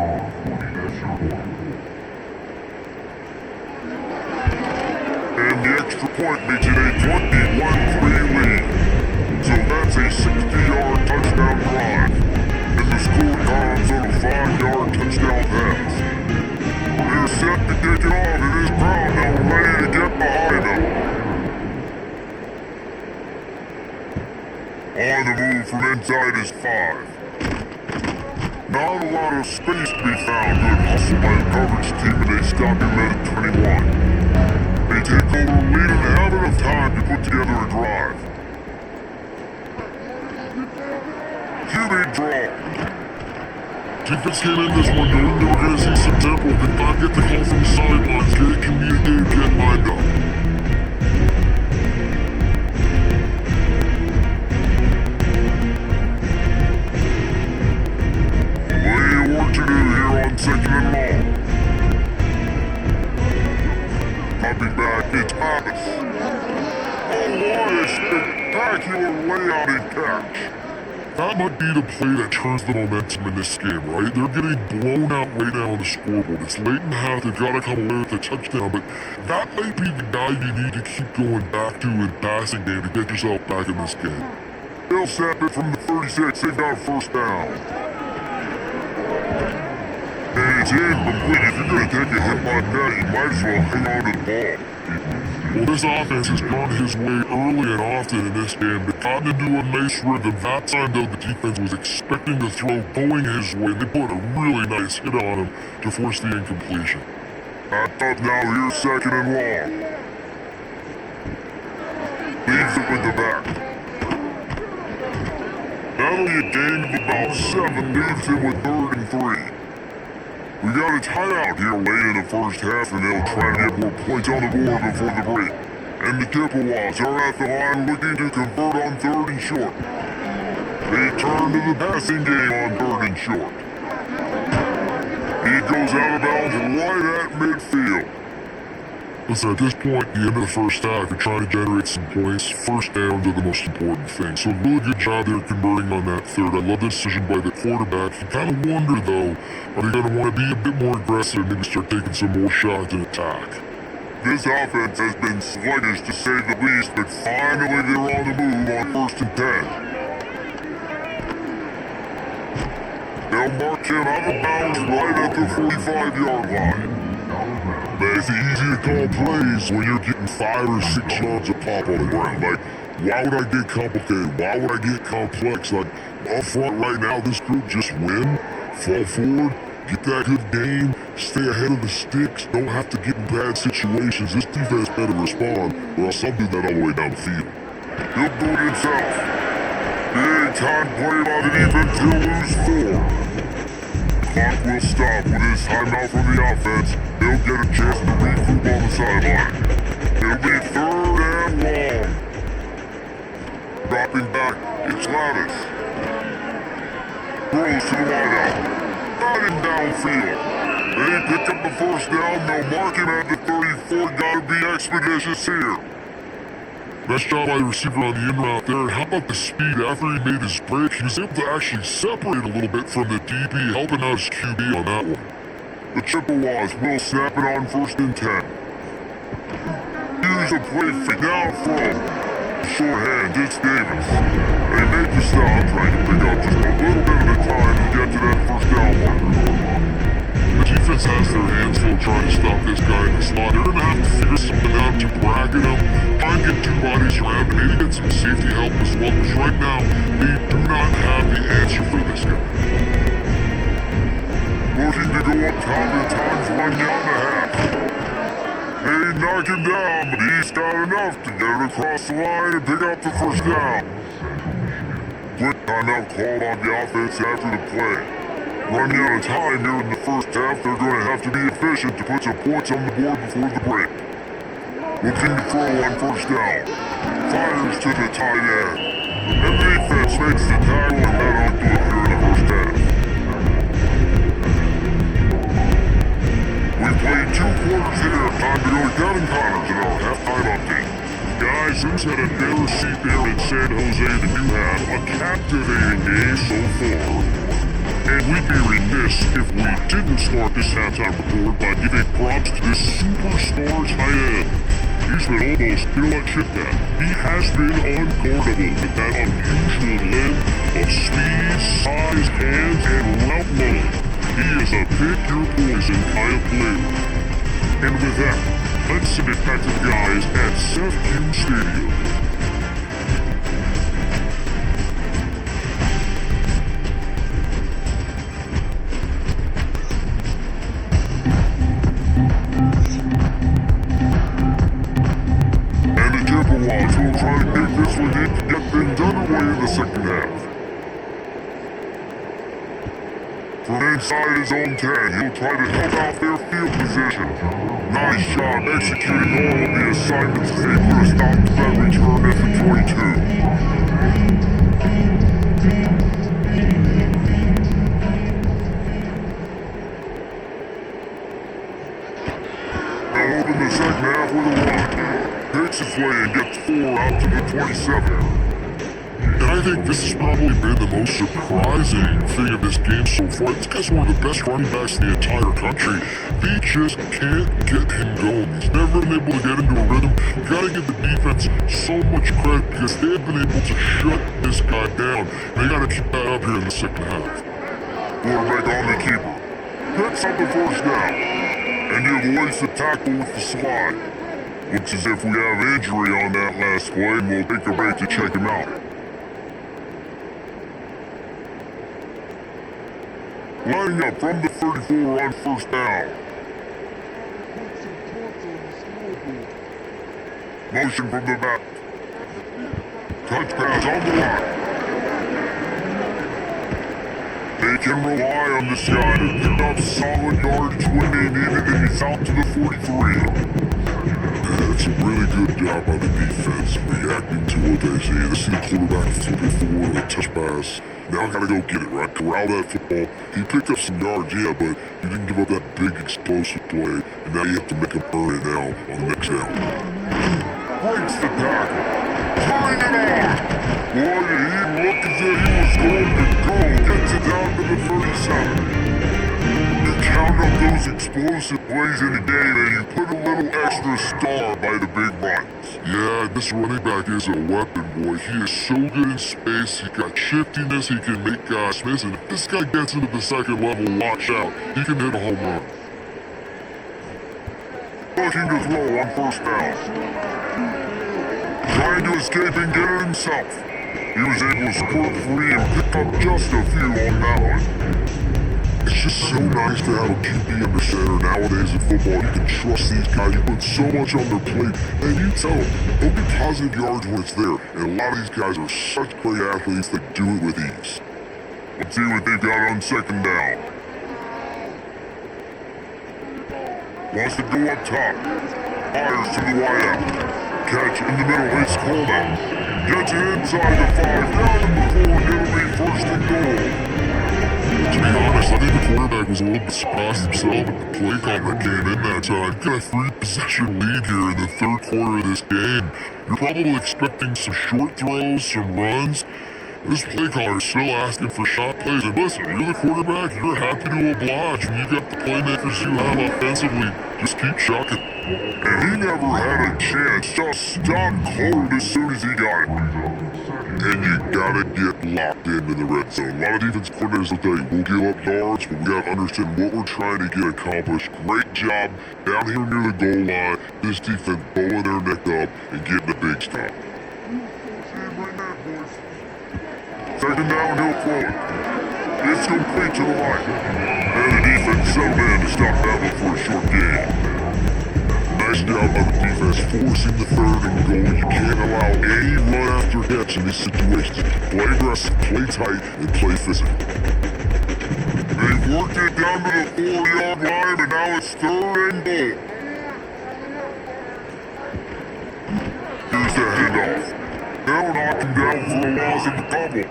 And the extra point makes it a 21-3 lead. So that's a 60-yard touchdown drive. And the score comes on a 5-yard touchdown pass. They're set to kick it off. It is Brown now ready to get behind them. On the move from inside is 5. Not a lot of space to be found. Good hustle by the coverage team, and they stop him at 21. They take over the lead and have enough time to put together a drive. QB draw. Defense came in this one knowing they were going to see some tempo. Did not get the call from the sidelines. Get it communicated, get lined up. Work to do here on 2nd and long. Popping back, it's spectacular layout and catch. That might be the play that turns the momentum in this game, right? They're getting blown out right now on the scoreboard. It's late in the half, they've got to come away with a touchdown, but that might be the guy you need to keep going back to in passing game to get yourself back in this game. They'll snap it from the 36, they've got a first down. And it's incomplete. If you're going to take a hit like that, you might as well hang on to the ball. Well, this offense has gone his way early and often in this game. They've gotten into a nice rhythm. That time, though, the defense was expecting the throw going his way. They put a really nice hit on him to force the incompletion. Back up now, here's second and long. Leaves it with the back. That'll be a gain of about 7, leaves him with 3rd and 3. We got a timeout here late in the first half, and they'll try to get more points on the board before the break. And the Chippewas are at the line looking to convert on 3rd and short. They turn to the passing game on 3rd and short. He goes out of bounds right at midfield. Listen, at this point, the end of the first half, you're trying to generate some points. First downs are the most important thing. So really good job there converting on that third. I love the decision by the quarterback. You kind of wonder, though, are they going to want to be a bit more aggressive and maybe start taking some more shots and attack? This offense has been sluggish to say the least, but finally they're on the move on 1st and 10. They'll mark him out of bounds right at the 45-yard line. But it's easy to call plays when you're getting 5 or 6 yards of pop on the ground. Like, why would I get complicated? Why would I get complex? Like, up front right now, this group just win, fall forward, get that good game, stay ahead of the sticks, don't have to get in bad situations. This defense better respond, or else I'll do that all the way down the field. He'll do it himself. Big time play by the defense, he'll lose 4. Clock will stop with his timeout from the offense. They'll get a chance to regroup on the sideline. It'll be 3rd and long. Dropping back, it's Lavis. Throws to the wideout. Got him downfield. They pick up the first down. They'll mark him at the 34. Gotta be expeditious here. Nice job by the receiver on the in route there. How about the speed after he made his break? He was able to actually separate a little bit from the DB, helping out his QB on that one. The Chippewas will snap it on 1st and 10. Use a play fake now from short hand, it's Davis. They make the stop, trying to pick up just a little bit at a time to get to that first down marker. The defense has their hands full trying to stop this guy in the slot. They're going to have to figure something out to bracket him, try and get 2 bodies around, and maybe get some safety help as well, because right now, they do not have the answer for this guy. Looking to go up top at times, 1 down the half. They knock him down, but he's got enough to get it across the line and pick up the first down. Quick timeout called on the offense after the play. Running out of time here in the first half, they're going to have to be efficient to put some points on the board before the break. Looking to throw on 1st down. Fires to the tight end. And the defense makes the tackle, and that'll do it here in the first half. We've played 2 quarters here. Time to go to Kevin Connors in our halftime update. Guys, who's had a better seat there in San Jose than you have? A captivating game so far. And we'd be remiss if we didn't start this halftime report by giving props to this superstar tight end. He's been almost electrified. He has been unguardable with that unusual blend of speed, size, hands, and route running. He is a pick-your-poison kind of player. And with that, let's send it back to the guys at Seth Q Stadium. Chippewas will try to take this one in to get things underway in the second half. From inside his own 10, he'll try to help out their field position. Nice job executing all of the assignments as they put a stop to that return at the 22. They'll open the second half with a run. Takes his way and gets 4 out to the 27. I think this has probably been the most surprising thing of this game so far. This guy's one of the best running backs in the entire country. They just can't get him going. He's never been able to get into a rhythm. You gotta give the defense so much credit because they've been able to shut this guy down. They gotta keep that up here in the second half. Quarterback on the keeper. Picks up the first down. And he avoids the tackle with the slide. Looks as if we have injury on that last play, and we'll take a break to check him out. Lining up from the 34 on first down. Motion from the back. Touch pass on the line. They can rely on this guy to pick up solid yardage when they need it, and he's out to the 43. It's a really good job by the defense reacting to what they see. They see the quarterback flip it forward with a touch pass. Now I gotta go get it, right? Corral that football. He picked up some yards, yeah, but he didn't give up that big explosive play. And now you have to make him earn it now on the next down. Breaks the tackle. Turning it on. Boy, did he look as if he was going to go. Gets it down to the 37. You count up those explosive plays in a game and you put a little extra star by the big runs. Yeah, this running back is a weapon, boy. He is so good in space. He got shiftiness. He can make guys miss. And if this guy gets into the second level, watch out. He can hit a home run. Looking to throw on first down. Trying to escape and get it himself. He was able to squirt free and pick up just a few on that one. It's just so nice to have a QB under center nowadays in football. You can trust these guys. You put so much on their plate, and you tell them they'll get positive yards when it's there. And a lot of these guys are such great athletes that do it with ease. Let's see what they've got on second down. Wants to go up top. Fires to the wide out. Catch in the middle. It's Coleman. Gets it inside the 5. Down in the 4. It'll be first and goal. To be honest, I think the quarterback was a little bit surprised himself at the play call that came in that time. Got a 3-possession lead here in the third quarter of this game. You're probably expecting some short throws, some runs. This play caller is still asking for shot plays. And listen, you're the quarterback, you're happy to oblige. When you got the playmakers you have offensively, just keep chucking. And he never had a chance. Just stopped cold as soon as he got it. And you gotta get locked into the red zone. A lot of defense coordinators will tell you, we'll give up yards, but we gotta understand what we're trying to get accomplished. Great job down here near the goal line. This defense bowling their neck up and getting a big stop. Second down, he'll throw it. It's complete to the line. And the defense settled in to stop that one for a short game. Nice job by the defense forcing the third and goal. You can't allow any run after catch in these situations. Play aggressive, play tight, and play physical. They worked it down to the 4-yard line, and now it's third and goal. Here's the handoff. They'll knock him down for a loss of the double.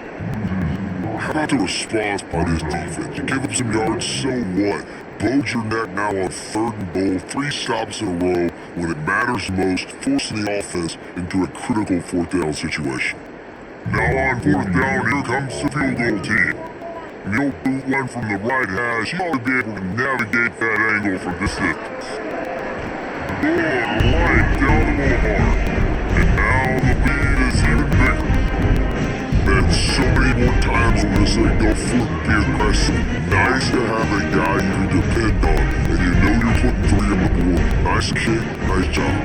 How about the response by this defense? You give up some yards, so what? Bowed your neck now on third and goal, 3 stops in a row when it matters most, forcing the offense into a critical fourth down situation. Now on fourth down, here comes the field goal team. Neil boot one from the right hash. He ought to be able to navigate that angle from this distance. Good right down the boulevard. And now the lead is even bigger. Man, so many more times we're gonna say go for it, be aggressive. Nice to have a guy you can depend on, and you know you're putting 3 on the board. Nice kick, nice job.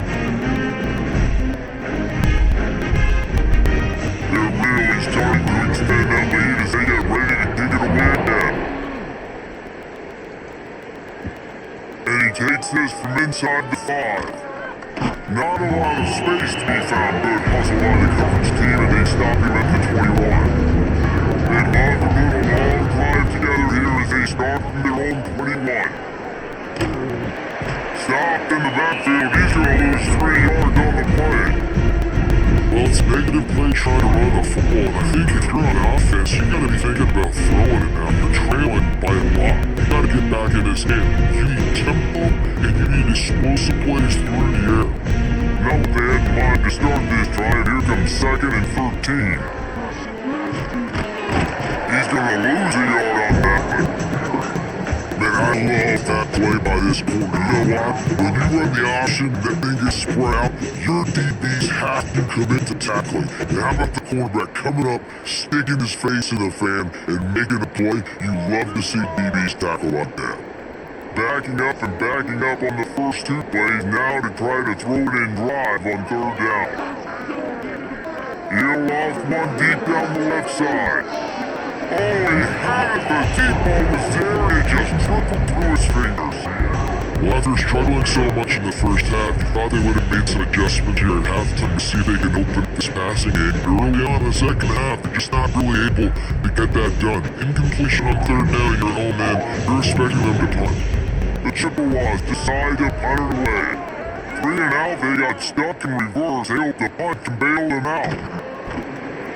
They're really starting to extend that lead as they get ready to dig it away now. And he takes this from inside the 5. Not a lot of space to be found, but hustle by the coverage team, and they stop him at the 21. They love a little long drive together here as they start from their own 21. Stopped in the backfield. He's going to lose 3 yards on the play. Well, it's negative play trying to run the football, and I think if you're on offense, you gotta be thinking about throwing it now. You're trailing by a lot. You gotta get back in this game. You need tempo, and you need explosive plays through the air. Now they had in mind to start this drive. Here comes second and 13. He's gonna lose a yard on that one. Man, I love that play by this corner. You know why? When you run the option, that thing gets spread out, your DBs have to commit to tackling. And how about the cornerback coming up, sticking his face in the fan, and making a play? You love to see DBs tackle like that. Backing up and backing up on the first two plays now to try to throw it in drive on third down. He'll lost one deep down the left side. Oh, he had it! The deep ball was there and it just trickled through his fingers. Well, after struggling so much in the first half, you thought they would have made some adjustments here at halftime to see if they can open up this passing game. Early on in the second half, they're just not really able to get that done. Incompletion on third down, you're home in. You're expecting them to punt. The Chippewas decide to punt it away. 3 and out, they got stuck in reverse. They hoped the punt can bail them out.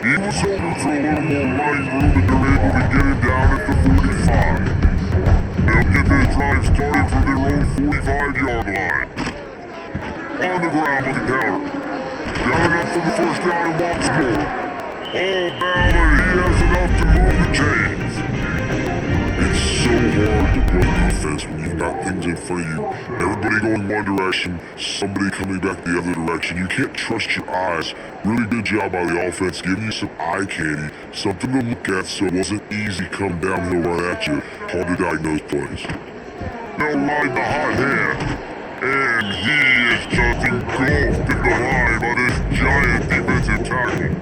He was hoping for a little more running room, and they're able to get him down at the 45. They'll get their drive started from their own 45-yard line. On the ground with the counter. Got enough for the first down and wants more. Oh, Ballard, he has enough to move the chains. It's so hard to play defense when you've got things in front of you. Everybody going one direction, somebody coming back the other direction. You can't trust your eyes. Really good job by the offense, giving you some eye candy, something to look at so it wasn't easy come downhill right at you. Hard to diagnose plays. They'll ride the hot hand. And he is just engulfed in the line by this giant defensive tackle.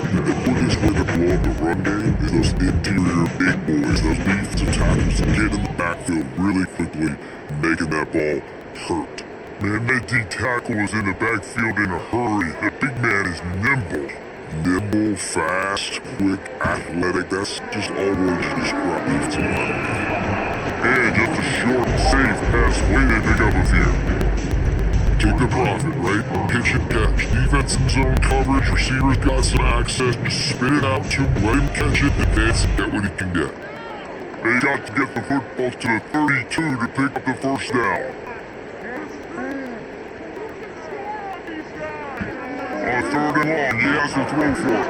The quickest way to blow up the run game is those interior big boys, those defensive tackles, get in the backfield really quickly, making that ball hurt. Man, that D tackle is in the backfield in a hurry. The big man is nimble. Nimble, fast, quick, athletic, that's just all words to describe defensive linemen. And just a short, safe pass waiting to pick up a few. Take the profit, right? Pitch and catch. Defense in zone coverage. Receivers got some access. Just spit it out to him, let him catch it, advance and get what he can get. They got to get the football to the 32 to pick up the first down. On third and long, he has to throw for it.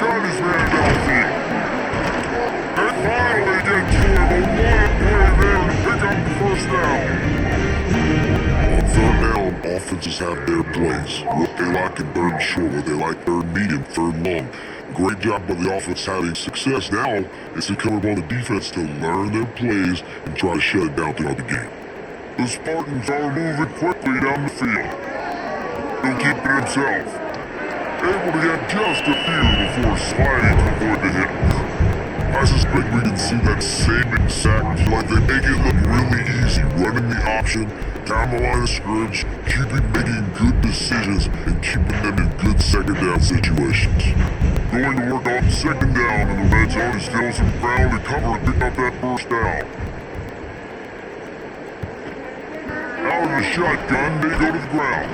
Got his man downfield. They finally get to him, but what a play there to pick up the first down. On third down, offenses have their plays. What they like in third and short, what they like third medium, third long. Great job by the offense having success. Now, it's incumbent upon the defense to learn their plays and try to shut it down throughout the game. The Spartans are moving quickly down the field. He'll keep it himself. Able to get just a few before sliding to avoid the hit. I suspect we can see that same exact play. They make it look really easy, running the option, down the line of scrimmage, making good decisions, and keeping them in good second down situations. Going to work on second down in the red zone and steal some ground to cover to pick up that first down. Out of the shotgun, they go to the ground.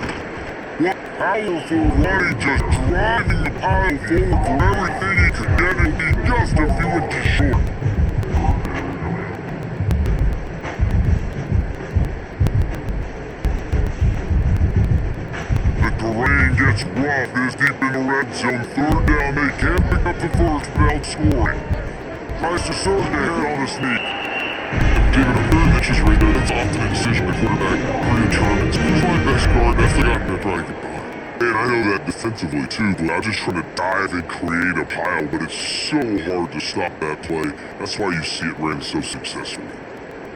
What powerful running, just driving the pile forward for everything he could get and be just a few inches short. The terrain gets rough this deep in the red zone. Third down, they can't pick up the first without scoring. Tries to surge ahead on the sneak. David, a third that's just right there, that's often a decision the quarterback predetermines. Who's my best guard? That's the guy that probably can buy. And I know that defensively too, but I'm just trying to dive and create a pile, but it's so hard to stop that play. That's why you see it ran so successfully.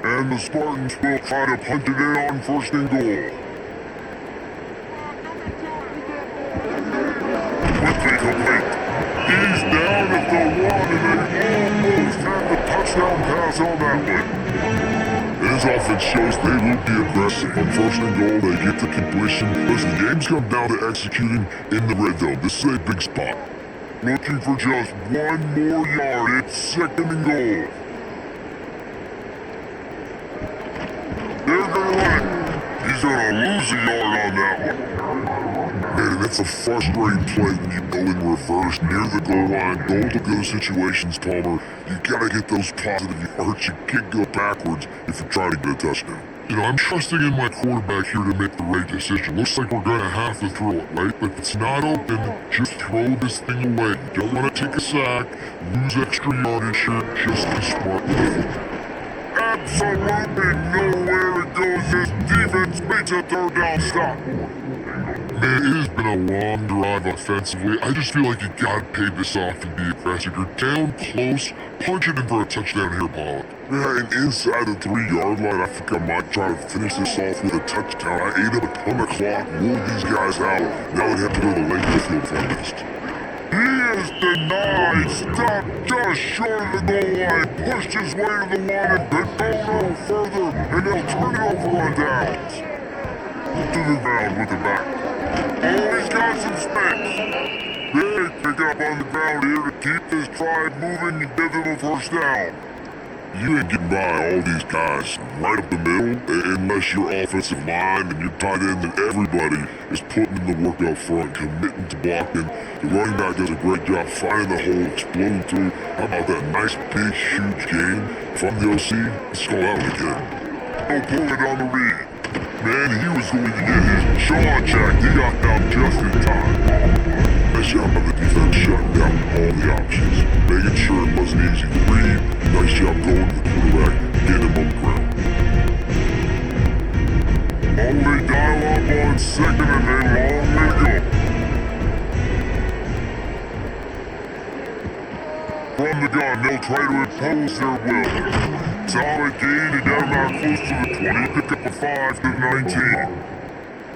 And the Spartans will try to punt it in on first and goal. Quickly complete. He's down at the 1 and they almost have the touchdown pass on that one. His offense shows they will be aggressive. On first and goal, they get the completion. Listen, the game's come down to executing in the red zone. This is a big spot. Looking for just one more yard. It's second and goal. They're gonna run it. He's gonna lose a yard on that one. Man, that's a frustrating play when you go in reverse near the goal line. Don't look at those situations, Palmer. You gotta get those positive yards. You can't go backwards if you're trying to get a touchdown. I'm trusting in my quarterback here to make the right decision. Looks like we're gonna have to throw it, right? But if it's not open, just throw this thing away. You don't want to take a sack, lose extra yardage here. Just be smart with it. Absolutely nowhere it goes. This defense makes a third down stop. Man, it has been a long drive offensively. I just feel like you gotta pay this off and be aggressive. You're down close. Punch it in for a touchdown here, Pollock. Yeah, and inside the 3-yard line, I think I might try to finish this off with a touchdown. I ate up a ton of clock, wore these guys out. Now they have to go to the length of the field for this. He is denied. Stopped just short of the goal line. Pushed his way to the line and could go no further. And they'll turn it over on downs. To the ground with the back. Oh, he's got some space. Big pick up on the ground here to keep this drive moving and give them a first down. You ain't getting by all these guys right up the middle unless your offensive line and your tight end and everybody is putting in the work up front, committing to blocking. The running back does a great job finding the hole, exploding through. How about that nice, big, huge game from the OC? Let's go out again. No pulling on the read. Man, he was going to get his jaw checked. He got down just in time. Nice job by the defense shutting down all the options, making sure it wasn't easy to read. Nice job going to the quarterback, getting him on the ground. Only dial up on second and a long way to go. From the gun, they'll try to impose their will. Solid gain to down now close to the 20, pick up a 5 to 19.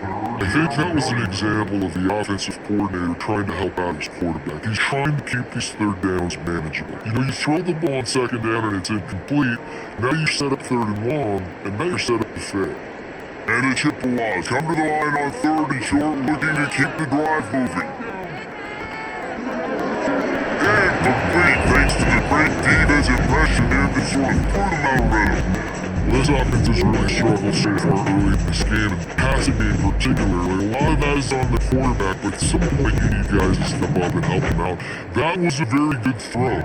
I think that was an example of the offensive coordinator trying to help out his quarterback. He's trying to keep these third downs manageable. You throw the ball on second down and it's incomplete. Now you set up third and long, and now you're set up to fail. And the Chippewas come to the line on third and short, looking to keep the drive moving. And complete thanks to the great defensive pressure there that sort of threw them out of rhythm. This offense has really struggled so far early in this game, and passing game particularly. A lot of that is on the quarterback, but at some point you need guys to step up and help him out. That was a very good throw.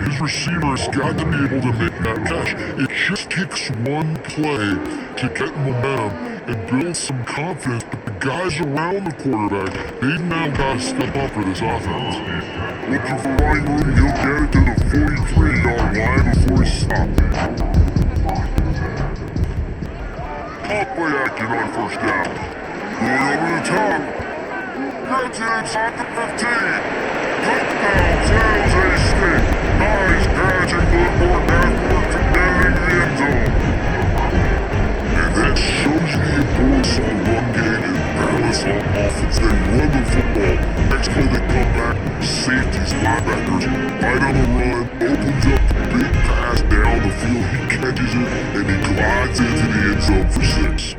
His receiver has got to be able to make that catch. It just takes one play to get momentum and build some confidence, but the guys around the quarterback, they've now got to step up for this offense. Looking for running room, he'll get it to the 43-yard line before he stops. Halfway action on first down. Going over the top. Gets it inside the 15. Touchdown, San Jose State. Nice catch and good for Danforth to get it in the end zone. And that shows you the importance of the run game and balance on offense. They run the football. Next play they come back. Safeties, linebackers, right on the run. Opens up the big pass down the field. He catches it and he glides into the end zone for 6.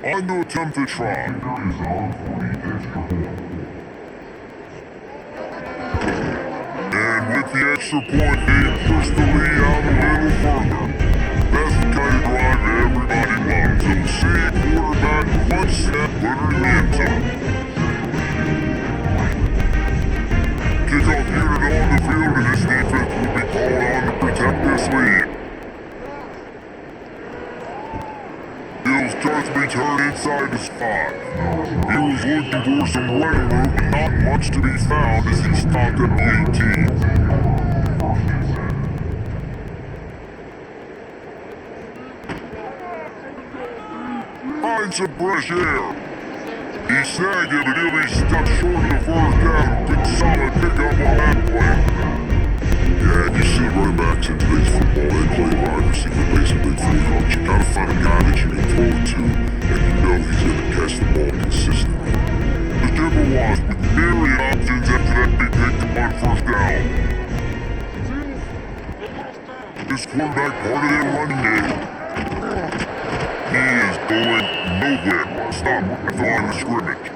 On to attempt to try. And with the extra point, they push the lead out a little further. That's the kind of drive everybody loves. So see quarterback one step, put her in the end zone. Kickoff unit on the field, and this defense will be called on to protect this lead. Bill's turf return inside the spot. He was looking for some running room, but not much to be found as he stopped at the 18. Find some fresh air. He snagged it, but he'll be stuck short of the first down. Good solid pickup on that play. Yeah, and you see running backs in today's football, they play wide receiver basically for you. But you gotta find a guy that you can throw it to, and you know he's gonna catch the ball consistently. The Chippewas with myriad options after that big pickup on first down. This quarterback part of their running game. He is going nowhere. Stop at the line of scrimmage.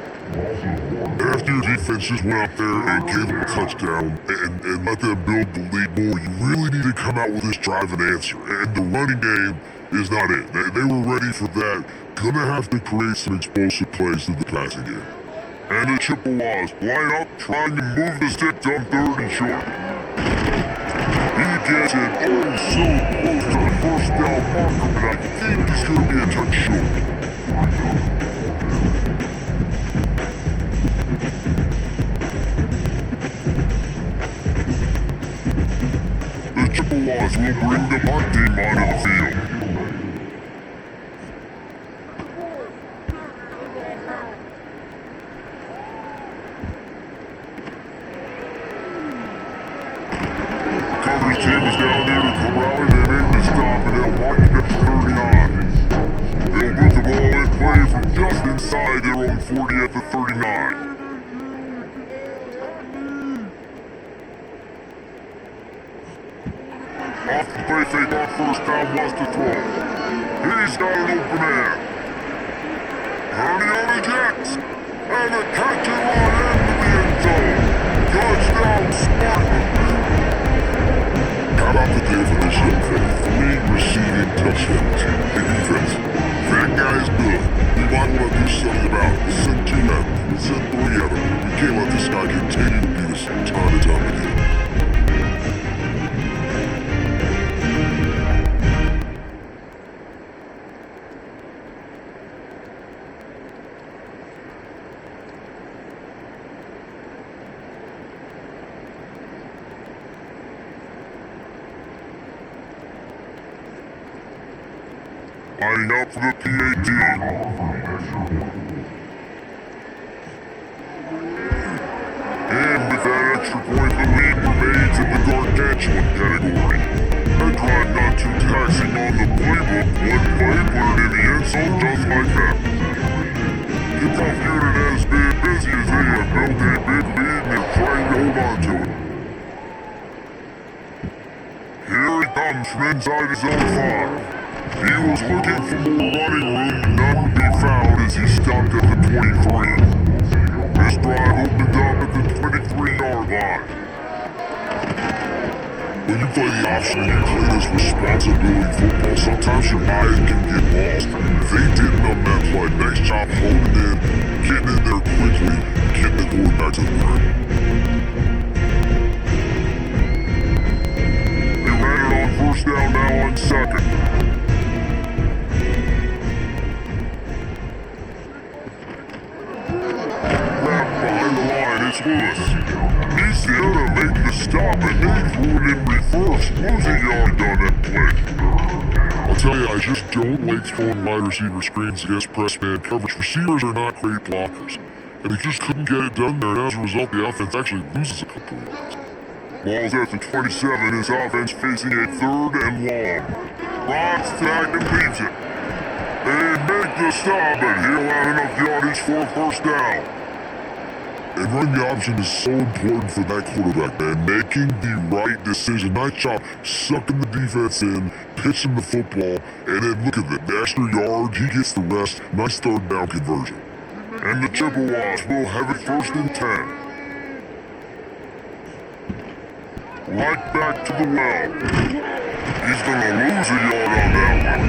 And after your defense just went out there and gave them a touchdown and let them build the lead more, you really need to come out with this drive and answer. And the running game is not it. They were ready for that. Gonna have to create some explosive plays to the passing game. And the Chippewas line up trying to move the sticks on 3rd and short. He gets it oh so close to the first down marker, but I think he's going to be a touch short. The Chippewas will bring the punt team onto the field. Coverage team is down there to corral it. They make the stop and they'll mark it at 39. They'll move the ball and play from just inside their own 40 at the 39. Off the play fake on first down, wants to throw. He's got an open man. Ernie on the Jets. And the catch it right into the end zone. Touchdown Spartans. How about the day for this young fella? 3 receiving touchdowns. Hey, defense, that guy is good. We might want to do something about it. We'll send 2 at him. We'll send 3 at him. We can't let this guy continue to beat us time and time again. Lining up for the PAT. And with that extra point, the lead remains in the gargantuan category. I tried not too taxing on the playbook. One play, put it in the end zone just like that. Kickoff unit has been busy as they have built a big lead and are trying to hold on to it. Here he comes from inside his own 5. He was looking for more running room, none to be found as he stopped at the 23. This drive opened up at the 23-yard line. When you play the option and you play this responsibility football, sometimes your eyes can get lost. They didn't on that play. Nice job holding in, getting in there quickly, getting the quarterback to the ground. They ran it on first down now on 2nd. It's Lewis. He's there to make the stop and they threw it in reverse, losing yard on that play. I'll tell you, I just don't like throwing wide receiver screens against press man coverage. Receivers are not great blockers. And he just couldn't get it done there, and as a result, the offense actually loses a couple of yards. Ball's at the 27, his offense facing a 3rd and long. Rod's tagged and leaves it. They make the stop, and he'll have enough yardage for a first down. And running the option is so important for that quarterback, man. Making the right decision. Nice job sucking the defense in, pitching the football, and then look at the extra yard. He gets the rest. Nice 3rd down conversion. And the Chippewas will have it 1st and 10. Right back to the well. He's gonna lose a yard on that one.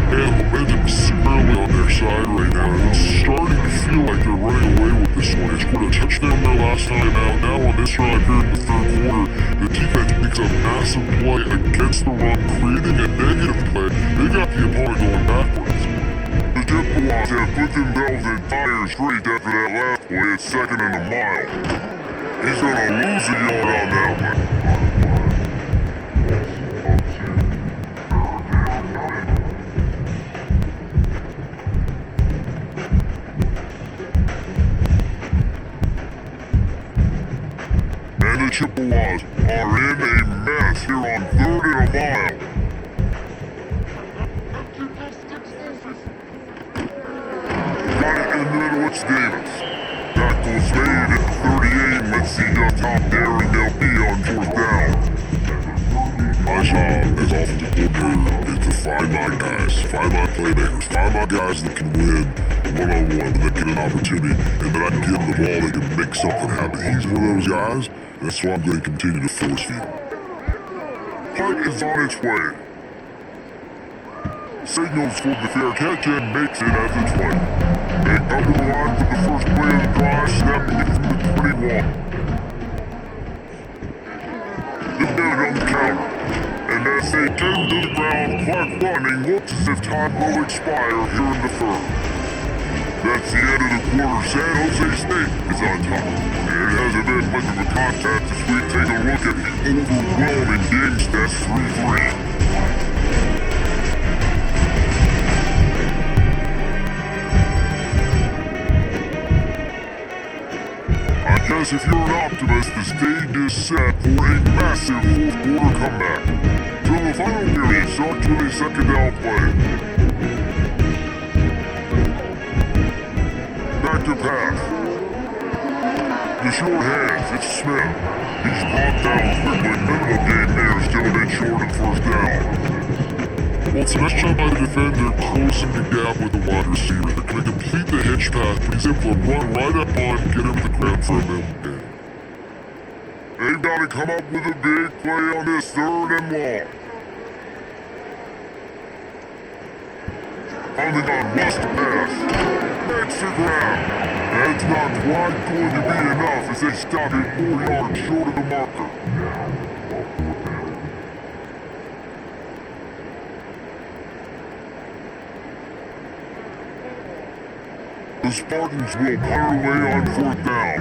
And momentum is squarely on their side right now. And it's starting to feel like they're running away with this one. They scored a touchdown there last time. Now on this drive here in the 3rd quarter, the defense makes a massive play against the run, creating a negative play. They got the opponent going backwards. The Chippewas have put themselves in dire straits after that last play at 2nd and a mile. He's gonna lose a yard on that one. The Chippewas are in a mess here on 3rd and a mile. Got it in the middle, it's Davis. Tackle's made at 38. Let's see just how daring they'll be on 4th down. My job as offensive coordinator is to find my guys, find my playmakers, find my guys that can win one-on-one, that get an opportunity, and that I can give them the ball, they can make something happen. He's one of those guys, and that's why I'm going to continue to force feed him. Punt is on its way. Signals for the fair catch and makes it as it's way. They come to the line for the first play of the drive, snapping it from the 21. They're down on the counter, and as they turn to the ground, clock running looks as if time will expire here in the third. That's the end of the quarter. San Jose State is on top, and it hasn't been much of a contest as we take a look at the overwhelming game stats 3-3. I guess if you're an optimist, the stage is set for a massive fourth quarter comeback. So the final period starts with a second down play. Back to pass. The short hands, it's Smith. He's brought down quickly, minimal gain there, still a bit short of first down. Well, it's a nice job by the defender closing the gap with the wide receiver. They're going to complete the hitch pass, but he's able to run right up on and get him to the ground for a minute gain. They've got to come up with a big play on this third and long. On the gun, wants to pass. Makes the grab. That's not quite going to be enough as they stop it 4 yards short of the marker. The Spartans will punt away on fourth down.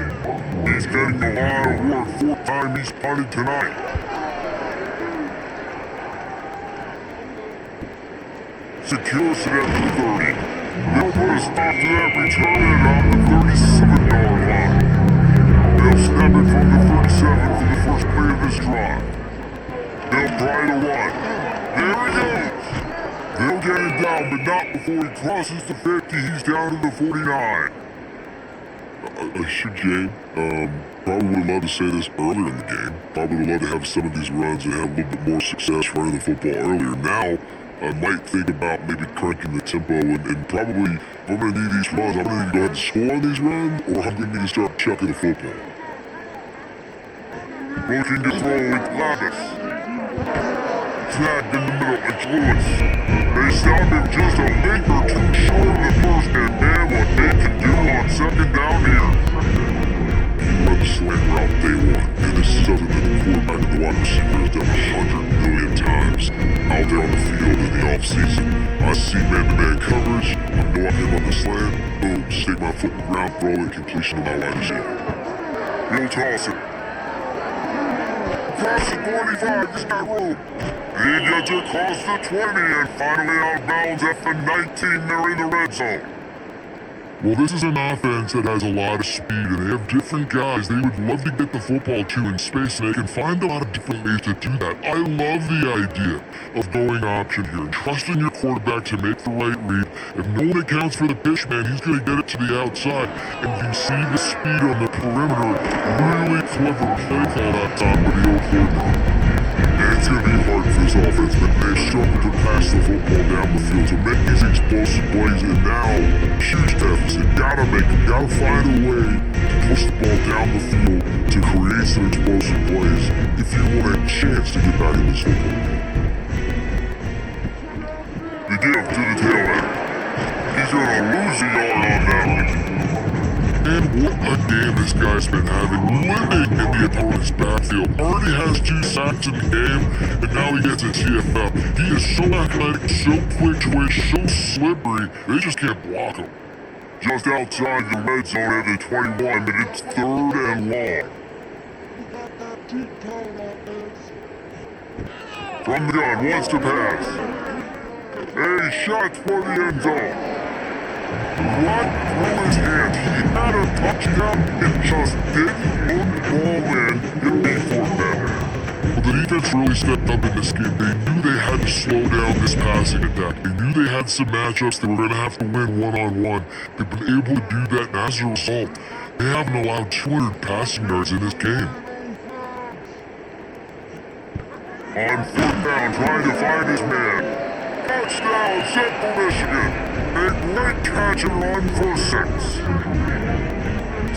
He's getting the line of work fourth time he's punted tonight. Secures it at the 30. They'll put a stop to that return at around the 37-yard line. They'll snap it from the 37 for the first play of this drive. They'll try to run. There he goes. They'll get him down, but not before he crosses the 50. He's down to the 49. Jane, probably would love to say this earlier in the game. Probably would love to have some of these runs and have a little bit more success running the football earlier. Now, I might think about maybe cranking the tempo and probably, if I'm going to need these runs, I'm going to need to go ahead and score on these runs, or I'm going to need to start chucking the football. Looking to throw with Lavis. Snagged in the middle, it's Lewis. They stopped him just a link or two short of the first, and man, what they can do on second down here. He run the slant route day one, and this is something that the quarterback and the wide receiver has done 100 million times out there on the field in the offseason. I see man-to-man coverage, I know I hit on the slant, boom, stick my foot in the ground, throw it, completion of my wide receiver. He'll toss it. Across the 45, he's got room. He gets across the 20 and finally out of bounds at the 19. They're in the red zone. Well, this is an offense that has a lot of speed, and they have different guys they would love to get the football to in space, and they can find a lot of different ways to do that. I love the idea of going option here and trusting your quarterback to make the right read. If no one accounts for the pitch, man, he's going to get it to the outside, and you see the speed on the perimeter. Really clever play call that time with the old quarterback. And it's going to be hard for this offense, but they've struggled to pass the football down the field to make these explosive plays, and now, huge deficit. Gotta find a way to push the ball down the field to create some explosive plays if you want a chance to get back in this football game. The give to the tail end. He's going to lose a yard on that one. And what a game this guy's been having, living in the opponent's backfield. Already has 2 sacks in the game, and now he gets a TFL. He is so athletic, so quick twitch, so slippery, they just can't block him. Just outside the red zone at the 21, but it's third and long. From the gun, wants to pass. A shot for the end zone. Right through his hand, he had a touchdown and just didn't look ball in and be fourth down. Well, the defense really stepped up in this game. They knew they had to slow down this passing attack. They knew they had some matchups they were going to have to win one-on-one. They've been able to do that, and as a result, they haven't allowed 200 passing yards in this game. On 4th down, trying to find his man. Touchdown, Central Michigan. A great catch and run for 6.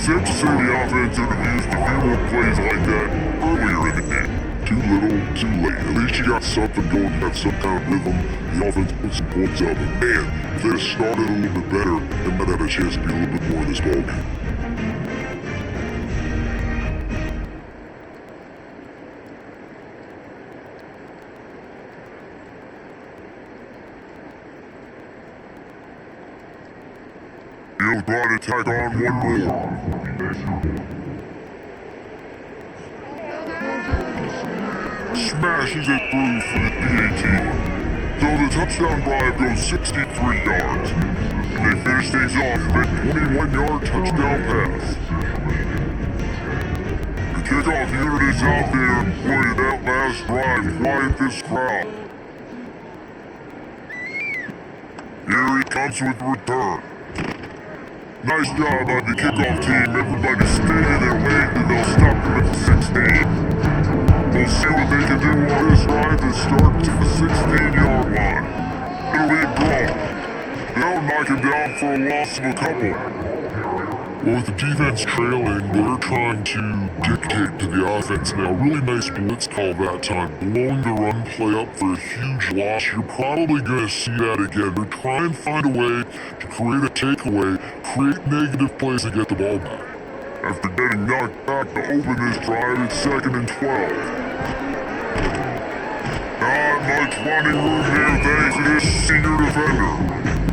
Central City offense could have used a few more plays like that earlier in the game. Too little, too late. At least you got something going, you got some kind of rhythm. The offense put some points up. And man, if they had started a little bit better, they might have a chance to be a little bit more in this ballgame. He'll try to tack on one more. Smashes it through for the PAT. So the touchdown drive goes 63 yards. They finish things off with a 21-yard touchdown pass. The kickoff unit is out there and play that last drive quiet this crowd. Here he comes with the return. Nice job by the kickoff team. Everybody stay in their lane and they'll stop them at the 16. We'll see what they can do on this drive and start to the 16-yard line. It'll be a draw. They'll knock him down for a loss of a couple. Well, with the defense trailing, they're trying to dictate to the offense now. Really nice blitz call that time. Blowing the run play up for a huge loss. You're probably going to see that again. They're trying to find a way to create a takeaway, create negative plays and get the ball back. After getting knocked back to open this drive, it's 2nd and 12. Not much running room here thanks to this senior defender.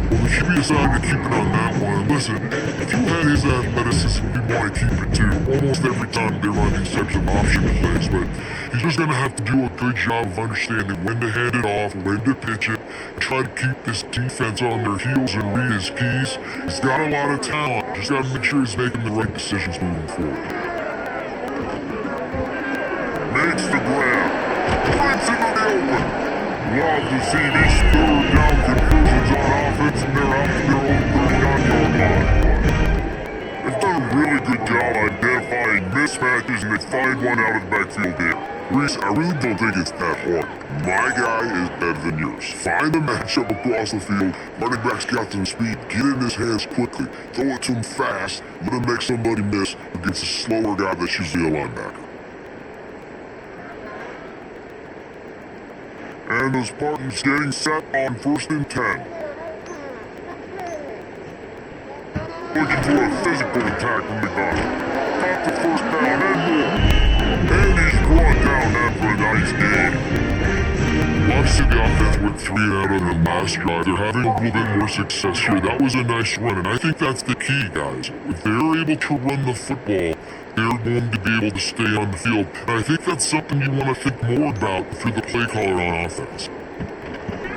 Well, the QB decided to keep it on that one. Listen, if you had his athleticism, you'd want to keep it too. Almost every time they run these types of option plays, but he's just going to have to do a good job of understanding when to hand it off, when to pitch it, try to keep this defense on their heels and read his keys. He's got a lot of talent. Just got to make sure he's making the right decisions moving forward. Makes the grab. Rips into the open. Love to see these 3rd down conversions on offense and they're out to their own 39-yard line. They've done a really good job identifying mismatches and they find one out of the backfield there. Reese, I really don't think it's that hard. My guy is better than yours. Find a matchup across the field, running back's got some speed, get it in his hands quickly, throw it to him fast, let him make somebody miss against a slower guy that's usually a linebacker. And the Spartans getting set on 1st and 10. Looking for a physical attack from the guy. Got the 1st down and more. And he's brought down after a nice game. Obviously the offense went 3 and out on the last drive. They're having a little bit more success here. That was a nice run, and I think that's the key, guys. If they're able to run the football, they're going to be able to stay on the field. And I think that's something you want to think more about if you're the play caller on offense.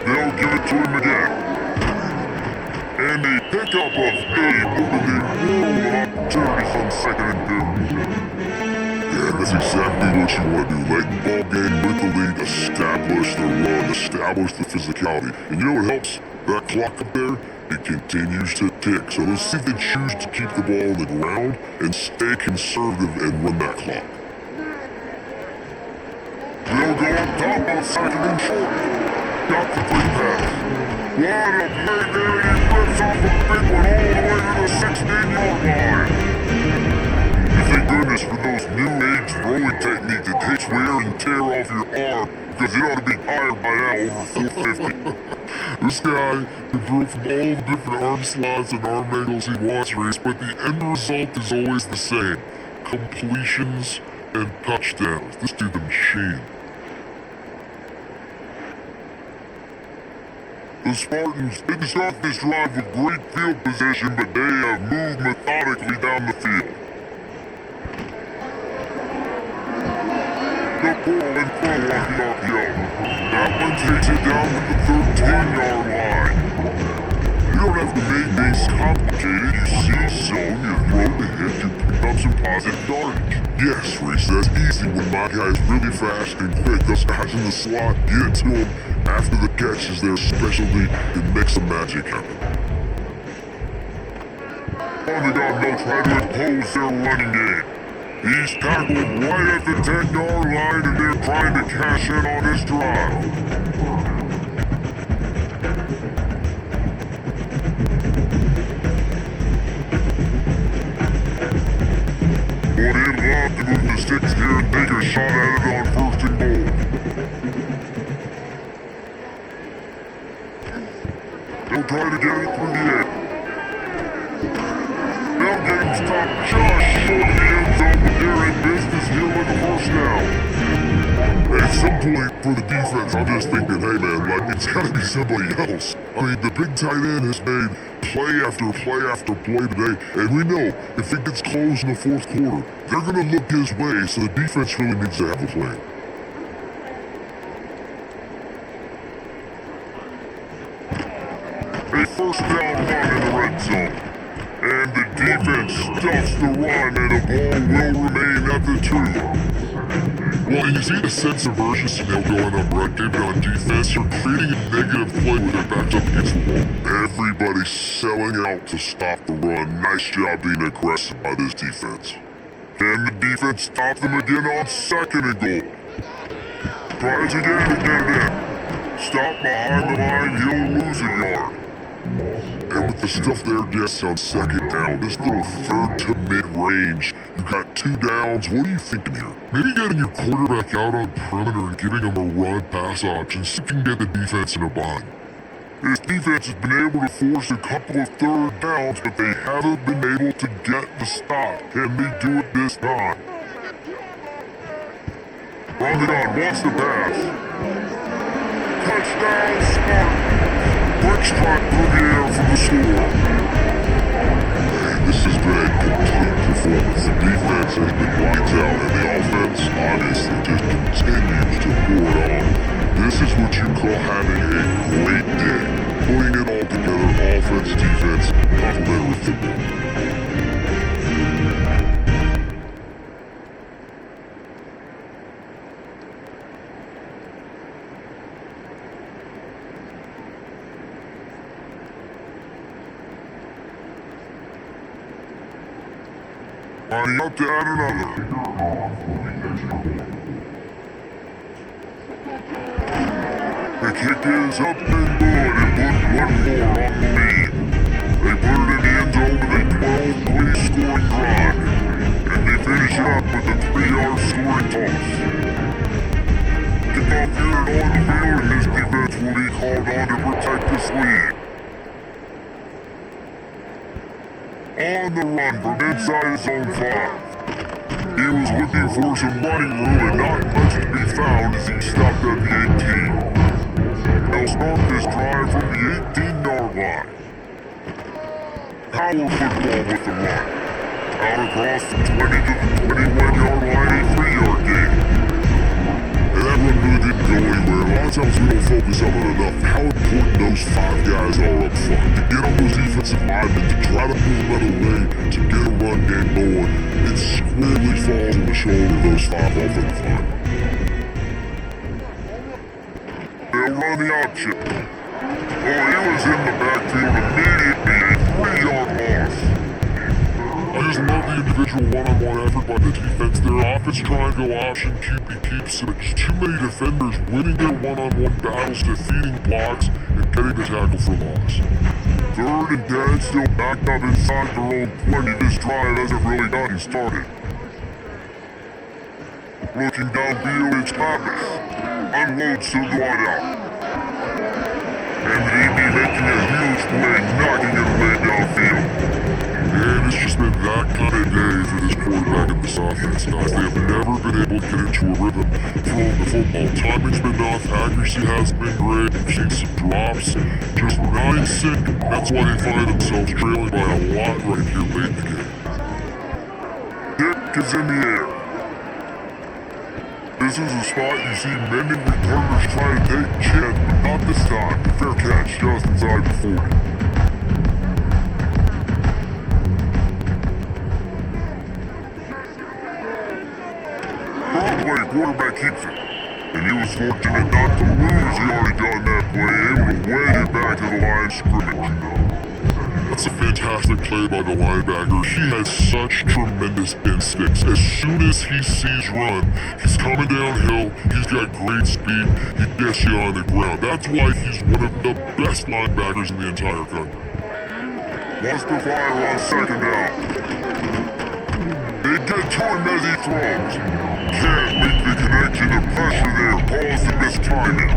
They'll give it to him again. And a pickup of 8 opening world of opportunities on 2nd and 2. Yeah, that's exactly what you want to do. Let the ball game with the lead, establish the run, establish the physicality. And you know what helps? That clock up there, it continues to tick. So let's see if they choose to keep the ball on the ground and stay conservative and run that clock. They'll go up top on 2nd and short. Got the quick pass. What a play there. He rips off a big one all the way to the 16-yard line. Thank goodness for those new age throwing techniques that takes wear and tear off your arm, because it ought to be tired by now over 450. This guy can throw from all the different arm slots and arm angles he wants, Reese, but the end result is always the same. Completions and touchdowns. This dude's a machine. The Spartans didn't start this drive with great field position, but they have moved methodically down the field. The ball and throw on the RPO. That one takes it down to the 13-yard line. You don't have to make things complicated. You see zone, you throw the hit, you pick up some positive yardage. Yes, Reese, that's easy when my guy's really fast and quick. Those guys in the slot, get it to him. After the catch is their specialty, it makes the magic happen. Finally got no try to impose their running game. He's tackled right at the 10-yard line and they're trying to cash in on his drive. But he'd love to move the sticks here and take a shot at it on 1st and goal. They'll try to get it through the air. They'll get him stopped just short of the end zone, but they're in business here with the 1st down. At some point for the defense, I'm just thinking, hey man, like, it's gotta be somebody else. I mean, the big tight end has made play after play after play today, and we know if it gets close in the 4th quarter, they're gonna look his way, so the defense really needs to have a plan. A 1st down run in the red zone. And the defense stuffs the run and the ball will remain at the 2. Well, and you see the sense of urgency now going up, right, David, on defense. You're creating a negative play with their backs up against the wall. Everybody's selling out to stop the run. Nice job being aggressive by this defense. Can the defense stop them again on 2nd and goal? Tries again to get it in. Stop behind the line, he'll lose a yard. And with the stuff there gets on 2nd down, this little 3rd to mid-range, you got 2 downs, what are you thinking here? Maybe getting your quarterback out on perimeter and giving him a run-pass option so you can get the defense in a bind. This defense has been able to force a couple of 3rd downs, but they haven't been able to get the stop. Can they do it this time? Run it on, watch the pass. Touchdown, Spartan! Quick strike through the air for the score. This has been a complete performance. The defense has been lights out, and the offense obviously just continues to pour it on. This is what you call having a great day. Putting it all together, offense, defense, complementary football. Lining up to add another. The kick is up and good and put one more on the lead. They put it in the end zone with a 12-play scoring drive. And they finish it up with a 3-yard scoring toss. Kickoff here on the field, and this defense will be called on to protect this lead. On the run from inside zone 5. He was looking for some running room and not much to be found as he stopped at the 18. They'll start this drive from the 18-yard line. Power football with the run. Out across the 20 to the 21-yard line, a 3-yard gain. And that run really didn't go anywhere. A lot of times we don't focus on it enough. How important those 5 guys are up front. To get on those defensive linemen, to try to move them out of the way, to get a run game going. It squarely falls on the shoulder of those 5 offensive linemen. They'll run the option. Oh, he was in the backfield immediately. A 3-yard loss. I just love the individual one-on-one effort by the defense. Their offense trying to go option, QB keeps it. Just too many defenders winning their one-on-one battles, defeating blocks, and getting the tackle for loss. 3rd and 10, still backed up inside their own 20. This drive hasn't really gotten started. Looking downfield, it's Pappas. Unloads to the wideout. And the DB making a huge play, knocking it away downfield. And it's just been that kind of day for this quarterback and this offense, guys. They have never been able to get into a rhythm throwing the football. Timing's been off, accuracy has been great. We've seen some drops, just 9 sick. That's why they find themselves trailing by a lot right here late in the game. Dick is in the air. This is a spot you see many returners trying to take a chance, but not this time. Fair catch just inside the 40. Quarterback keeps it, and he was fortunate not to lose. He already got that play, able to wedge it back to the line of scrimmage. That's a fantastic play by the linebacker. He has such tremendous instincts. As soon as he sees run, he's coming downhill, he's got great speed, he gets you on the ground. That's why he's one of the best linebackers in the entire country. Wants to fire on second down. They get to him as he throws. Can't make the connection, the pressure there, calls the mistiming.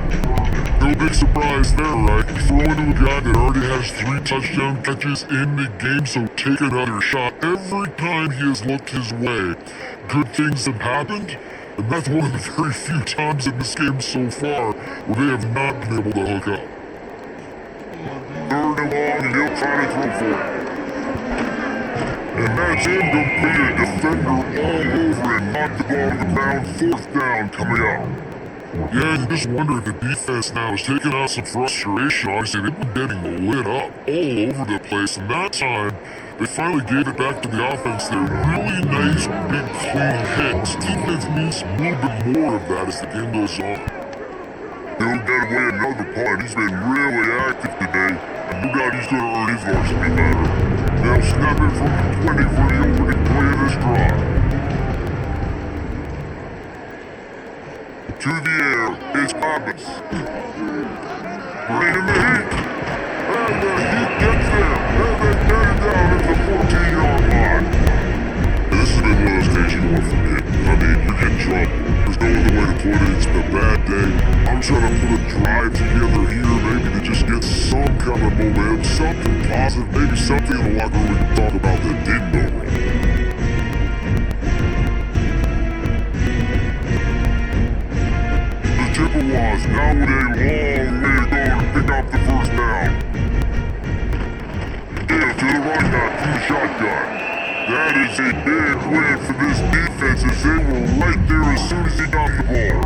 No big surprise there, right? Throwing to a guy that already has 3 touchdown catches in the game, so take another shot. Every time he has looked his way, good things have happened, and that's one of the very few times in this game so far where they have not been able to hook up. Third and long, and he'll try to throw for it. And that's incomplete. Defender all over and knocked the ball to the ground. Fourth down coming up. Yeah, you just wonder if the defense now is taking out some frustration. Obviously, they've been getting lit up all over the place, and that time, they finally gave it back to the offense. They're really nice, big, clean hits. Defense needs a little bit more of that as the game goes on. He'll get away another punt. He's been really active today, and no doubt he's going to earn his varsity batter. They'll snap it from the 20 for the opening play of this drive. To the air is Thomas. Bring him the heat. And the heat gets there. And they get it down at the 14-yard line. And this has been one of those days you want from it. I mean, you're getting trouble. There's no other way to put it. It's been a bad day. I'm trying to put a drive together here, maybe to just get some kind of momentum, something positive, maybe something in the locker room we can talk about that didn't go wrong. Chippewas now with a long way to go to pick up the first down. Give to the right back from the shotgun. That is a big win for this defense as they were right there as soon as he got the ball.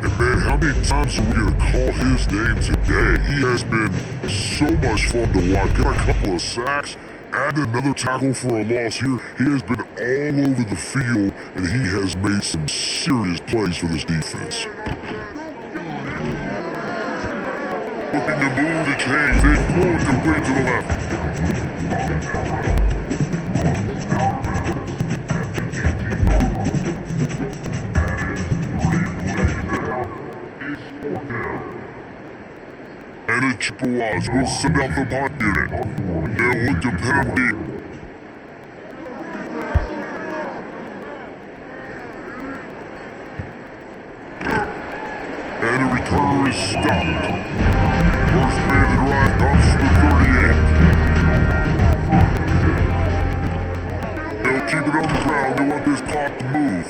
And man, how many times are we going to call his name today? He has been so much fun to watch. Got a couple of sacks. Add another tackle for a loss here. He has been all over the field, and he has made some serious plays for this defense. Looking to move the chains. They pull it complete to the left. And the Chippewas will send out the punt unit. They'll look to pin him deep. And the returner is stopped. First man of the drive comes to the 38. They'll keep it on the ground. They want this clock to move.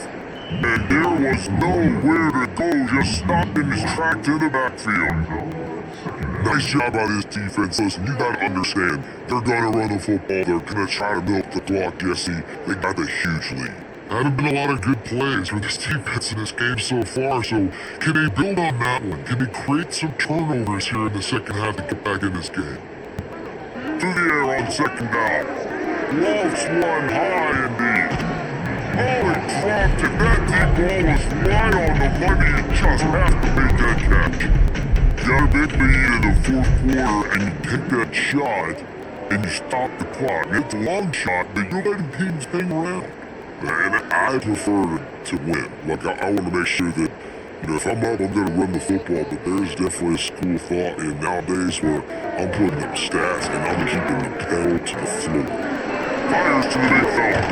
And there was nowhere to go, just stopped in his track to the backfield. Nice job by this defense. Listen, you gotta understand, they're gonna run the football, they're gonna try to milk the clock, Jesse. They got a huge lead. Haven't been a lot of good plays for this defense in this game so far, so can they build on that one? Can they create some turnovers here in the second half to get back in this game? To the air on second down. Lofts one high indeed. Oh, he dropped it. That deep ball was right on the money. He just has to make that catch. You got a big lead in the fourth quarter, and you take that shot, and you stop the clock. It's a long shot, but you're letting teams hang around. And I prefer to win. Like, I want to make sure that, you know, if I'm up, I'm going to run the football, but there's definitely a school of thought in nowadays where I'm putting up stats, and I'm keeping the pedal to the floor. Fires to the midfield.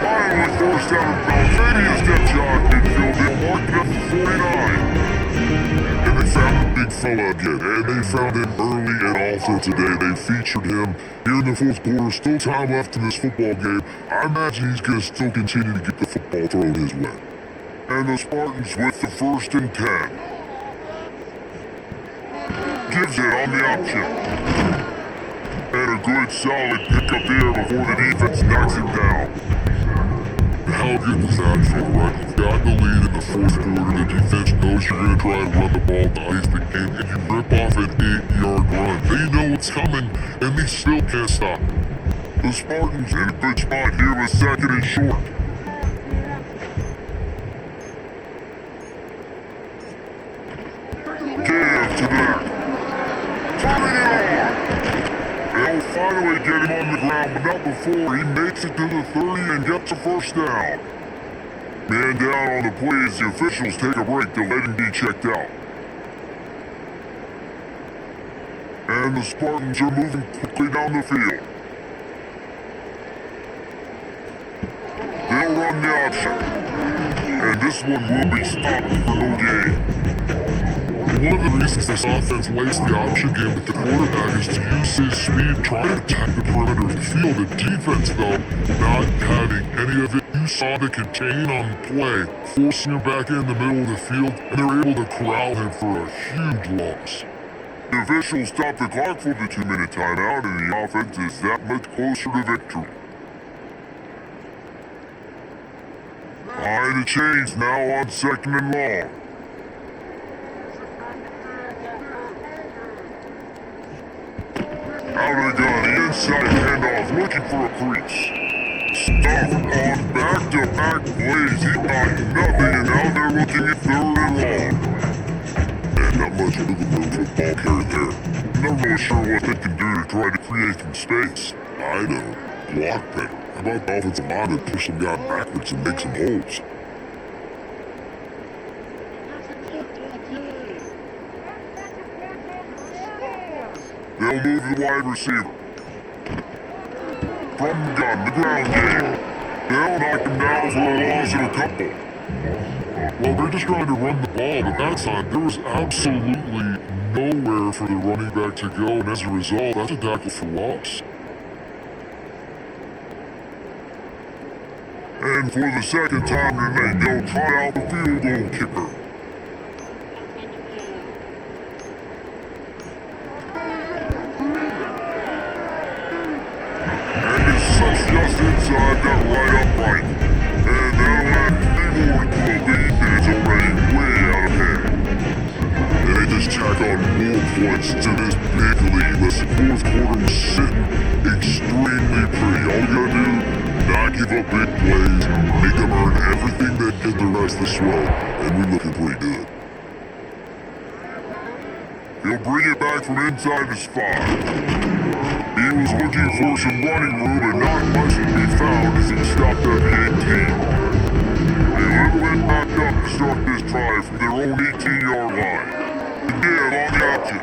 Finally forced out of bounds. Maybe a step shot midfield. They'll mark it up to 49. And they found the big fella again, and they found him early and often today. They featured him here in the fourth quarter. Still time left in this football game. I imagine he's going to still continue to get the football thrown his way. And the Spartans with the 1st and 10. Gives it on the option. And a good solid pickup there before the defense knocks him down. How good does that feel, right? You've got the lead in the fourth quarter. The defense knows you're going to try and run the ball to ice the game, and you rip off an 8-yard run. They know it's coming, and they still can't stop. The Spartans in a good spot here with 2nd and short. Give to the back. 30-yard. They'll finally get him on the ground, but not before he makes it to the 30 and gets a first down. Man down on the play as the officials take a break to let him be checked out. And the Spartans are moving quickly down the field. They'll run the option. And this one will be stopped for no gain. One of the reasons this offense lays the option game with the quarterback is to use his speed trying to attack the perimeter of the field. The defense, though, not having any of it. You saw the contain on the play, forcing him back in the middle of the field, and they're able to corral him for a huge loss. The officials stop the clock for the 2-minute timeout, and the offense is that much closer to victory. Behind the chains now on 2nd and long. Out of the gun, the inside handoff, looking for a crease. Stuff on back-to-back plays, he got nothing, and now they're looking at 3rd and long. And not much wiggle room for the ball carrier there. Not really sure what they can do to try to create some space. I know. Block better. How about the offensive lineman push some guy backwards and make some holes? They'll move the wide receiver. From the gun, the ground game. They'll knock him down for a loss of a couple. Well, they're just trying to run the ball, but that time there was absolutely nowhere for the running back to go, and as a result, that's a tackle for loss. And for the second time tonight, they'll try out the field goal kicker. And his sucks just inside that right upright. And that'll add 3 more to the lead that is already way out of hand. And they just tack on more points to this big lead as the 4th quarter was sitting extremely pretty. All you gotta do, not give up big plays, make them earn everything they did the rest of this way, and we're looking pretty good. He'll bring it back from inside the spot. He was looking for some running room, and not much would be found as he stopped at the 18. They level it back up to start this drive from their own 18-yard line. Again on the option.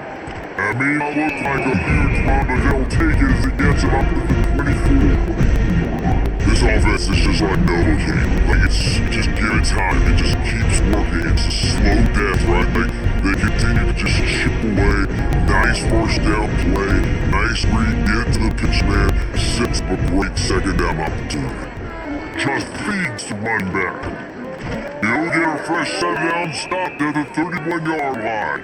That may not look like a huge run, but they'll take it as it gets them up to the 24. This offense is just like Novocaine. Like, it's just give it time. It just keeps working. It's a slow death, right? Like, they continue to just chip away. Nice first down play. Nice read, get to the pitch man. Sets up a great second down opportunity. Just feeds the run back. He'll get a fresh set down stopped at the 31-yard line.